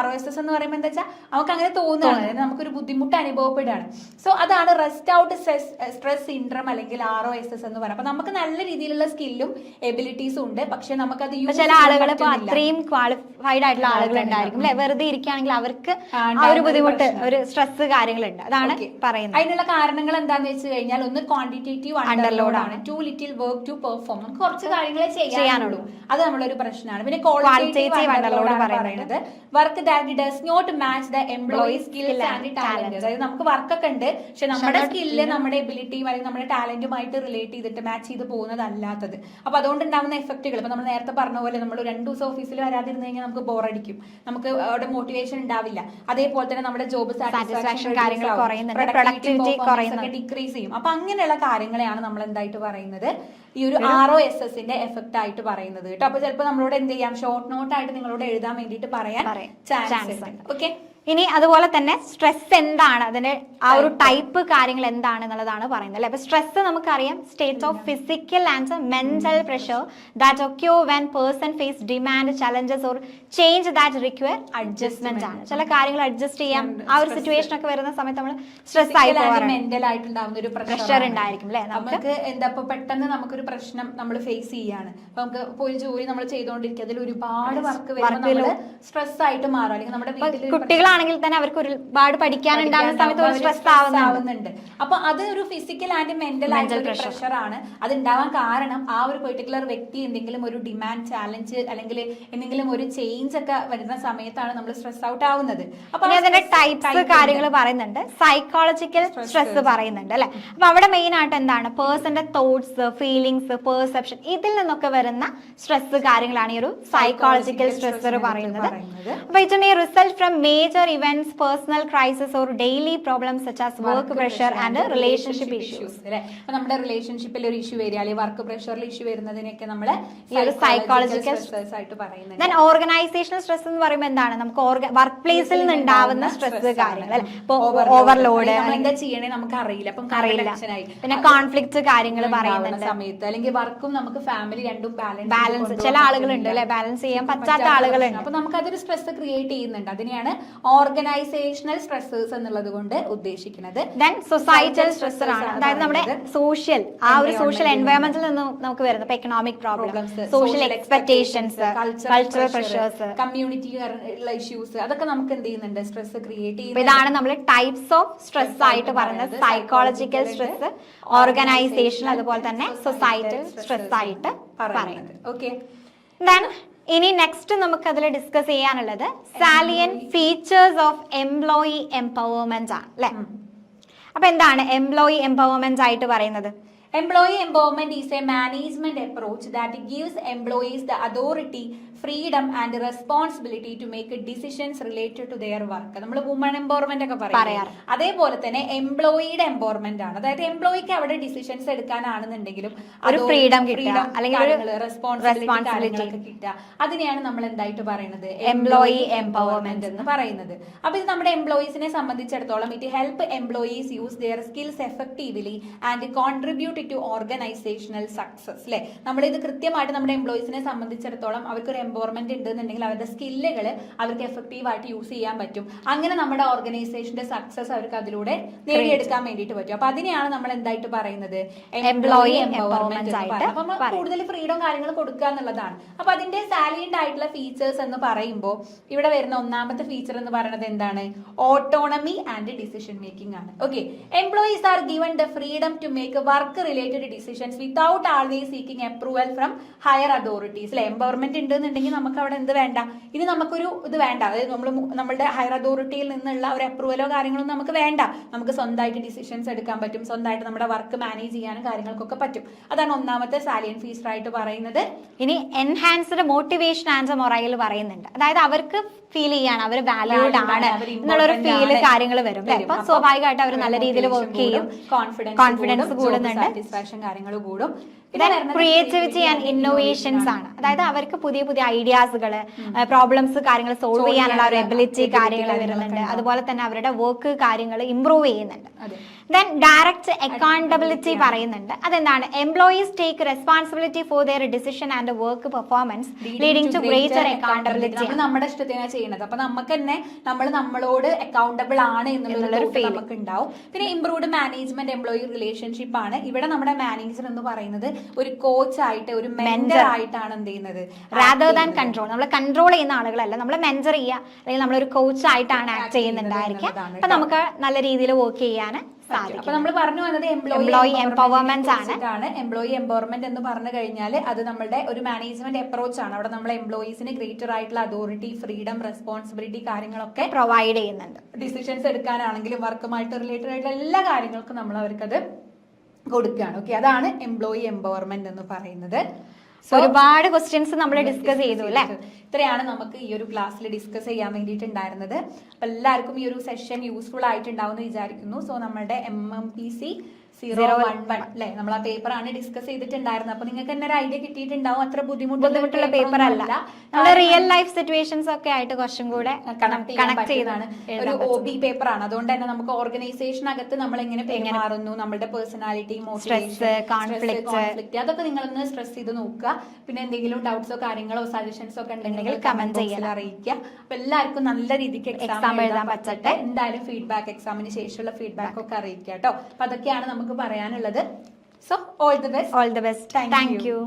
ROSS എന്ന് പറയുമ്പോൾ എന്താ വെച്ചാൽ നമുക്ക് അങ്ങനെ തോന്നുകയാണ്, അതായത് നമുക്കൊരു ബുദ്ധിമുട്ട് അനുഭവപ്പെടുകയാണ്. സോ അതാണ് റെസ്റ്റ് ഔട്ട് സ്ട്രെസ് സിൻഡ്രം അല്ലെങ്കിൽ ROSS എന്ന് പറയുന്നത്. അപ്പൊ നമുക്ക് നല്ല രീതിയിലുള്ള സ്കില്ലും എബിലിറ്റീസും ഉണ്ട്, പക്ഷെ നമുക്കത് ചില ആളുകൾ അത്രയും ക്വാളിഫൈഡ് ആയിട്ടുള്ള ആളുകൾ ഉണ്ടായിരിക്കും അല്ലെ, വെറുതെ ഇരിക്കുകയാണെങ്കിൽ അവർക്ക് ഒരു ബുദ്ധിമുട്ട്, ഒരു സ്ട്രെസ് കാര്യങ്ങളുണ്ട്. അതാണ് പറയുന്നത്. അതിനുള്ള കാരണങ്ങൾ എന്താന്ന് വെച്ച് കഴിഞ്ഞാൽ, ഒന്ന് ക്വാണ്ടിറ്റേറ്റീവ് അണ്ടർലോഡ് ആണ്, too little work to perform, നമുക്ക് കുറച്ച് കാര്യങ്ങളെ ചെയ്യാനുള്ളൂ, അത് നമ്മളൊരു പ്രശ്നമാണ്. പിന്നെ ക്വാളിറ്റേറ്റീവ് അണ്ടർലോഡ് പറയുന്നത് work that does not match the employee skills and talent. അതായത് നമുക്ക് വർക്കൊക്കെ ഉണ്ട്, പക്ഷെ നമ്മുടെ സ്കില്ല് നമ്മുടെ എബിലിറ്റിയും അല്ലെങ്കിൽ നമ്മുടെ ടാലന്റുമായിട്ട് റിലേറ്റ് ചെയ്തിട്ട് മാച്ച് ചെയ്ത് പോകുന്നതല്ലാത്തത്. അപ്പൊ അതുകൊണ്ട് ഉണ്ടാവുന്ന എഫക്റ്റുകൾ ഇപ്പൊ നമ്മൾ നേരത്തെ പറഞ്ഞ പോലെ, നമ്മൾ 2 ദിവസം ഓഫീസിൽ വരാതിരുന്നു കഴിഞ്ഞാൽ നമുക്ക് ബോറടിക്കും, നമുക്ക് അവിടെ മോട്ടിവേഷൻ ഉണ്ടാവില്ല. അതേപോലെ തന്നെ നമ്മുടെ ജോബ് സാറ്റിസ്ഫാക്ഷൻ കാര്യങ്ങൾ ഡിക്രീസ് ചെയ്യും. അപ്പൊ അങ്ങനെയുള്ള കാര്യങ്ങളെയാണ് നമ്മൾ എന്തായിട്ട് പറയുന്നത്, ഈ ഒരു ROSSന്റെ എഫക്റ്റ് ആയിട്ട് പറയുന്നത് കേട്ടോ. അപ്പൊ ചിലപ്പോൾ നമ്മളോട് എന്ത് ചെയ്യാം, ഷോർട്ട് നോട്ട് ആയിട്ട് നിങ്ങളോട് എഴുതാൻ വേണ്ടിയിട്ട് പറയാൻ ചാൻസ് ഉണ്ട്. ഓക്കെ, ഇനി അതുപോലെ തന്നെ സ്ട്രെസ് എന്താണ്, അതിന്റെ ആ ഒരു ടൈപ്പ് കാര്യങ്ങൾ എന്താണ് എന്നുള്ളതാണ് പറയുന്നത് അല്ലെ. അപ്പൊ സ്ട്രെസ് നമുക്കറിയാം, states of physical and mental pressure that occur when person face demand challenges or change that require adjustment ആണ്. ചില കാര്യങ്ങൾ അഡ്ജസ്റ്റ് ചെയ്യാം, ആ ഒരു സിറ്റുവേഷൻ ഒക്കെ വരുന്ന സമയത്ത് നമ്മൾ സ്ട്രെസ് ആയി മെന്റൽ ആയിട്ടുണ്ടാവുന്ന ഒരു പ്രഷർ ഉണ്ടായിരിക്കും അല്ലെ. നമുക്ക് എന്താ പെട്ടെന്ന് നമുക്കൊരു പ്രശ്നം നമ്മൾ ഫേസ് ചെയ്യാണ്, അപ്പൊ നമുക്ക് ഒരു ജോലി നമ്മൾ ചെയ്തുകൊണ്ടിരിക്കുക, അതിൽ ഒരുപാട് വർക്ക് വരുമ്പോൾ സ്ട്രെസ് ആയിട്ട് മാറും. അല്ലെങ്കിൽ നമ്മുടെ വീട്ടിൽ കുട്ടികളാണെങ്കിൽ തന്നെ അവർക്ക് ഒരുപാട് പഠിക്കാനുണ്ടാകുന്ന സമയത്ത് ഒരു സ്ട്രെസ് ആവുന്നുണ്ട്. അപ്പൊ അത് ഒരു ഫിസിക്കൽ ആൻഡ് മെന്റൽ ആയിട്ടുള്ള പ്രഷർ ആണ്. അത് ഉണ്ടാവാൻ കാരണം ആ ഒരു പെർട്ടിക്കുലർ വ്യക്തി എന്തെങ്കിലും ഒരു ഡിമാൻഡ് ചാലഞ്ച് അല്ലെങ്കിൽ എന്തെങ്കിലും ഒരു ചേഞ്ച് ഒക്കെ വരുന്ന സമയത്താണ് നമ്മൾ സ്ട്രെസ് ഔട്ട് ആവുന്നത്. അപ്പൊ അതിന്റെ ടൈപ്സ് കാര്യങ്ങൾ പറയുന്നുണ്ട്, സൈക്കോളജിക്കൽ സ്ട്രെസ് പറയുന്നുണ്ട് അല്ലെ. അപ്പൊ അവിടെ മെയിൻ ആയിട്ട് എന്താണ്, പേഴ്സന്റെ തോട്ട്സ്, ഫീലിങ്സ്, പെർസെപ്ഷൻ, ഇതിൽ നിന്നൊക്കെ വരുന്ന സ്ട്രെസ് കാര്യങ്ങളാണ് ഈ ഒരു സൈക്കോളജിക്കൽ സ്ട്രെസ്സർ പറയുന്നത്. അപ്പൊ it may result from major events, personal crisis or daily problems such as work pressure and relationship issues. അല്ലേ, അപ്പൊ നമ്മുടെ റിലേഷൻഷിപ്പിൽ ഒരു ഇഷ്യൂ വരിക, അല്ലെങ്കിൽ വർക്ക് പ്രഷറിൽ ഇഷ്യൂ വരുന്നതിനൊക്കെ നമ്മൾ ഈ ഒരു സൈക്കോളജിക്കൽ സ്ട്രെസ് ആയിട്ട് പറയുന്നത്. ദെൻ ഓർഗനൈസേഷണൽ സ്ട്രെസ് എന്ന് പറയുമ്പോൾ എന്താണ്, നമുക്ക് വർക്ക് പ്ലേസിൽ നിന്ന് ഉണ്ടാവുന്ന സ്ട്രെസ് കാര്യങ്ങൾ അല്ലെ. ഇപ്പൊ ഓവർലോഡ്, എന്താ ചെയ്യണേ നമുക്ക് അറിയില്ല, അപ്പം അറിയില്ല. പിന്നെ കോൺഫ്ലിക്റ്റ് കാര്യങ്ങൾ പറയുന്ന സമയത്ത്, അല്ലെങ്കിൽ വർക്കും നമുക്ക് ഫാമിലി രണ്ടും ബാലൻസ്, ചില ആളുകളുണ്ട് അല്ലെ, ബാലൻസ് ചെയ്യാൻ പറ്റാത്ത ആളുകളുണ്ട്. അപ്പൊ നമുക്ക് അതൊരു സ്ട്രെസ് ക്രിയേറ്റ് ചെയ്യുന്നുണ്ട്. അതിനെയാണ് ഓർഗനൈസേഷണൽ സ്ട്രെസ്സേഴ്സ് എന്നുള്ളത് കൊണ്ട് ഉദ്ദേശിക്കുന്നത്. ദെൻ സൊസൈറ്റൽ സ്ട്രെസ്സർ ആണ്, അതായത് നമ്മുടെ സോഷ്യൽ ആ ഒരു സോഷ്യൽ എൻവയോൺമെന്റിൽ നിന്ന് നമുക്ക് വരുന്ന economic problems, social expectations, cultural pressures, community issues, അതൊക്കെ നമുക്ക് എന്ത് ചെയ്യുന്നുണ്ട്, സ്ട്രെസ് ക്രിയേറ്റ് ചെയ്യുന്നത്. ഇതാണ് നമ്മൾ ടൈപ്സ് ഓഫ് സ്ട്രെസ് ആയിട്ട് പറയുന്നത്. സൈക്കോളജിക്കൽ സ്ട്രെസ്, ഓർഗനൈസേഷണൽ, അതുപോലെ തന്നെ സൊസൈറ്റൽ സ്ട്രെസ് ആയിട്ട് പറയുന്നത്. ഓക്കെ, ദെൻ ഇനി നെക്സ്റ്റ് നമുക്ക് അതിൽ ഡിസ്കസ് ചെയ്യാനുള്ളത് salient features of employee empowerment ആണ് അല്ലെ. അപ്പൊ എന്താണ് എംപ്ലോയി എംപവർമെന്റ് ആയിട്ട് പറയുന്നത്? Employee empowerment is a management approach that gives employees the authority, freedom and responsibility to make decisions related to their work. നമ്മൾ വുമൺ എംപവർമെന്റ് ഒക്കെ പറയാറ്. അതേപോലെ തന്നെ എംപ്ലോയിയുടെ എംപവർമെന്റ് ആണ്. അതായത് എംപ്ലോയിക്ക് അവിടെ ഡിസിഷൻസ് എടുക്കാനാണെന്നുണ്ടെങ്കിലും ഒരു ഫ്രീഡം കിട്ടുക, അല്ലെങ്കിൽ ഒരു റെസ്പോൺസിബിലിറ്റി കിട്ടുക, അതിനെയാണ് നമ്മൾ എന്തായിട്ട് പറയുന്നത്, എംപ്ലോയി എംപവർമെന്റ് എന്ന് പറയുന്നത്. അപ്പൊ ഇത് നമ്മുടെ എംപ്ലോയീസിനെ സംബന്ധിച്ചിടത്തോളം it help employees use their skills effectively and contribute to organisational success. അല്ലെ, നമ്മളിത് കൃത്യമായിട്ട് നമ്മുടെ എംപ്ലോയീസിനെ സംബന്ധിച്ചിടത്തോളം അവർക്ക് ഒരു എംപവർമെന്റ് ഉണ്ടെന്നുണ്ടെങ്കിൽ അവരുടെ സ്കില്ലുകൾ അവർക്ക് എഫക്റ്റീവ് ആയിട്ട് യൂസ് ചെയ്യാൻ പറ്റും. അങ്ങനെ നമ്മുടെ ഓർഗനൈസേഷന്റെ സക്സസ് അവർക്ക് അതിലൂടെ നേടിയെടുക്കാൻ വേണ്ടിയിട്ട് പറ്റും. അപ്പൊ അതിനെയാണ് നമ്മൾ എന്തായിട്ട് പറയുന്നത്, എംപ്ലോയി എംപവർമെന്റ്. അപ്പൊ നമ്മൾ കൂടുതൽ ഫ്രീഡം കാര്യങ്ങൾ കൊടുക്കുക എന്നുള്ളതാണ്. അപ്പൊ അതിന്റെ സാലിയന്റ് ആയിട്ടുള്ള ഫീച്ചേഴ്സ് എന്ന് പറയുമ്പോൾ ഇവിടെ വരുന്ന ഒന്നാമത്തെ ഫീച്ചർ എന്ന് പറയുന്നത് എന്താണ്, ഓട്ടോണമി ആൻഡ് ഡിസിഷൻ മേക്കിംഗ് ആണ്. Okay, employees are given the freedom to make work related decisions without always seeking approval from higher authorities. അല്ലെ, എംപവർമെന്റ് ഉണ്ടെന്നുണ്ടെങ്കിൽ നമുക്ക് അവിടെ എന്ത് വേണ്ട, ഇനി നമുക്കൊരു ഇത് വേണ്ട, അതായത് നമ്മളുടെ ഹയർ അതോറിറ്റിയിൽ നിന്നുള്ള ഒരു അപ്രൂവലോ കാര്യങ്ങളൊന്നും നമുക്ക് വേണ്ട. നമുക്ക് സ്വന്തമായിട്ട് ഡിസിഷൻസ് എടുക്കാൻ പറ്റും, സ്വന്തമായിട്ട് നമ്മുടെ വർക്ക് മാനേജ് ചെയ്യാനും കാര്യങ്ങൾക്കൊക്കെ പറ്റും. അതാണ് ഒന്നാമത്തെ സാലിയൻ ഫീച്ചർ ആയിട്ട് പറയുന്നത്. ഇനി എൻഹാൻസ്ഡ് മോട്ടിവേഷൻ ആൻഡ് മൊറൈൽ പറയുന്നുണ്ട്. അതായത് അവർക്ക് ഫീൽ ചെയ്യാണ് അവർ വാല്യൂഡ് ആണ് എന്നുള്ളൊരു ഫീല് കാര്യങ്ങൾ വരും. അപ്പൊ സ്വാഭാവികമായിട്ട് അവർ നല്ല രീതിയിൽ വർക്ക് ചെയ്യും, കോൺഫിഡൻസ് കൂടുന്നുണ്ട്, സാറ്റിസ്ഫാക്ഷൻ കാര്യങ്ങൾ കൂടും. ക്രിയേറ്റിവിറ്റി ആൻഡ് ഇന്നോവേഷൻസ് ആണ്. അതായത് അവർക്ക് പുതിയ പുതിയ ഐഡിയാസുകൾ, പ്രോബ്ലംസ് കാര്യങ്ങൾ സോൾവ് ചെയ്യാനുള്ള ഒരു എബിലിറ്റി കാര്യങ്ങൾ വരുന്നുണ്ട്. അതുപോലെ തന്നെ അവരുടെ വർക്ക് കാര്യങ്ങൾ ഇംപ്രൂവ് ചെയ്യുന്നുണ്ട്. ദെൻ ഡയറക്റ്റ് അക്കൗണ്ടബിലിറ്റി പറയുന്നുണ്ട്. അതെന്താണ്, employees take responsibility for their decision and work performance leading to greater accountability. നമ്മുടെ ഇഷ്ടത്തിനാണ് ചെയ്യുന്നത്, അപ്പൊ നമുക്ക് തന്നെ നമ്മളോട് അക്കൗണ്ടബിൾ ആണ് എന്നുള്ളൊരു ഫീൽ നമുക്ക് ഉണ്ടാവും. പിന്നെ ഇംപ്രൂവ്ഡ് മാനേജ്മെന്റ് എംപ്ലോയി റിലേഷൻഷിപ്പ് ആണ്. ഇവിടെ നമ്മുടെ മാനേജർ എന്ന് പറയുന്നത് ഒരു കോച്ച് ആയിട്ട്, ഒരു മെന്റർ ആയിട്ടാണ് എന്ത് ചെയ്യുന്നത്, റാദർ ദാൻ കൺട്രോൾ. നമ്മൾ കൺട്രോൾ ചെയ്യുന്ന ആളുകളല്ല, നമ്മൾ മെന്റർ ചെയ്യുക, അല്ലെങ്കിൽ നമ്മളൊരു കോച്ച് ആയിട്ടാണ് ആക്ട് ചെയ്യുന്നുണ്ടായിരിക്കുക. അപ്പൊ നമുക്ക് നല്ല രീതിയിൽ വർക്ക് ചെയ്യാൻ സാധിക്കും. അപ്പൊ നമ്മൾ പറഞ്ഞു വന്നത് എംപ്ലോയി എംപവർമെന്റ് ആണ്. എംപ്ലോയി എംപവർമെന്റ് എന്ന് പറഞ്ഞു കഴിഞ്ഞാൽ അത് നമ്മുടെ ഒരു മാനേജ്മെന്റ് അപ്രോച്ച് ആണ്. അവിടെ നമ്മൾ എംപ്ലോയീസിന് ഗ്രേറ്റർ ആയിട്ടുള്ള അതോറിറ്റി, ഫ്രീഡം, റെസ്പോൺസിബിലിറ്റി കാര്യങ്ങളൊക്കെ പ്രൊവൈഡ് ചെയ്യുന്നുണ്ട്. ഡിസിഷൻസ് എടുക്കാനാണെങ്കിലും വർക്കുമായിട്ട് റിലേറ്റഡ് ആയിട്ടുള്ള എല്ലാ കാര്യങ്ങൾക്കും നമ്മൾ അവർക്കത് കൊടുക്കുകയാണ്. ഓക്കെ, അതാണ് എംപ്ലോയി എംപവർമെന്റ് എന്ന് പറയുന്നത്. ഒരുപാട് ക്വസ്റ്റ്യൻസ് നമ്മൾ ഡിസ്കസ് ചെയ്തു അല്ലെ. ഇത്രയാണ് നമുക്ക് ഈ ഒരു ക്ലാസ്സിൽ ഡിസ്കസ് ചെയ്യാൻ വേണ്ടിയിട്ടുണ്ടായിരുന്നത്. അപ്പൊ എല്ലാവർക്കും ഈ ഒരു സെഷൻ യൂസ്ഫുൾ ആയിട്ടുണ്ടാവും എന്ന് വിചാരിക്കുന്നു. സോ നമ്മുടെ MMPC 011 അല്ലെ, നമ്മൾ ആ പേപ്പർ ആണ് ഡിസ്കസ് ചെയ്തിട്ടുണ്ടായിരുന്നത്. അപ്പൊ നിങ്ങൾക്ക് തന്നെ ഒരു ഐഡിയ കിട്ടിയിട്ടുണ്ടാവും. അത്ര ബുദ്ധിമുട്ടുള്ള പേപ്പർ അല്ല, റിയൽ ലൈഫ് സിറ്റുവേഷൻസ് ഒക്കെ ആയിട്ട് കുറച്ചും കൂടെ കണക്ട് ചെയ്താണ്. ഒരു OB പേപ്പർ ആണ്. അതുകൊണ്ട് തന്നെ നമുക്ക് ഓർഗനൈസേഷനകത്ത് നമ്മൾ എങ്ങനെ പെരുമാറുന്നു, നമ്മുടെ പേഴ്സണാലിറ്റി, മോട്ടിവേഷൻ, കോൺഫ്ലിക്റ്റ്, അതൊക്കെ നിങ്ങളൊന്ന് സ്ട്രെസ് ചെയ്ത് നോക്കുക. പിന്നെ എന്തെങ്കിലും ഡൗട്ട്സോ കാര്യങ്ങളോ സജഷൻസോ ഒക്കെ ഉണ്ടെങ്കിൽ കമന്റ് ചെയ്യാൻ അറിയിക്കുക. അപ്പൊ എല്ലാവർക്കും നല്ല രീതിക്ക് എക്സാം എഴുതാൻ പറ്റട്ടെ. എന്തായാലും ഫീഡ്ബാക്ക്, എക്സാമിന് ശേഷമുള്ള ഫീഡ്ബാക്ക് ഒക്കെ അറിയിക്കുക കേട്ടോ. അപ്പൊ അതൊക്കെയാണ് നമുക്ക് പറയാനുള്ളത്. So all the best. Thank you.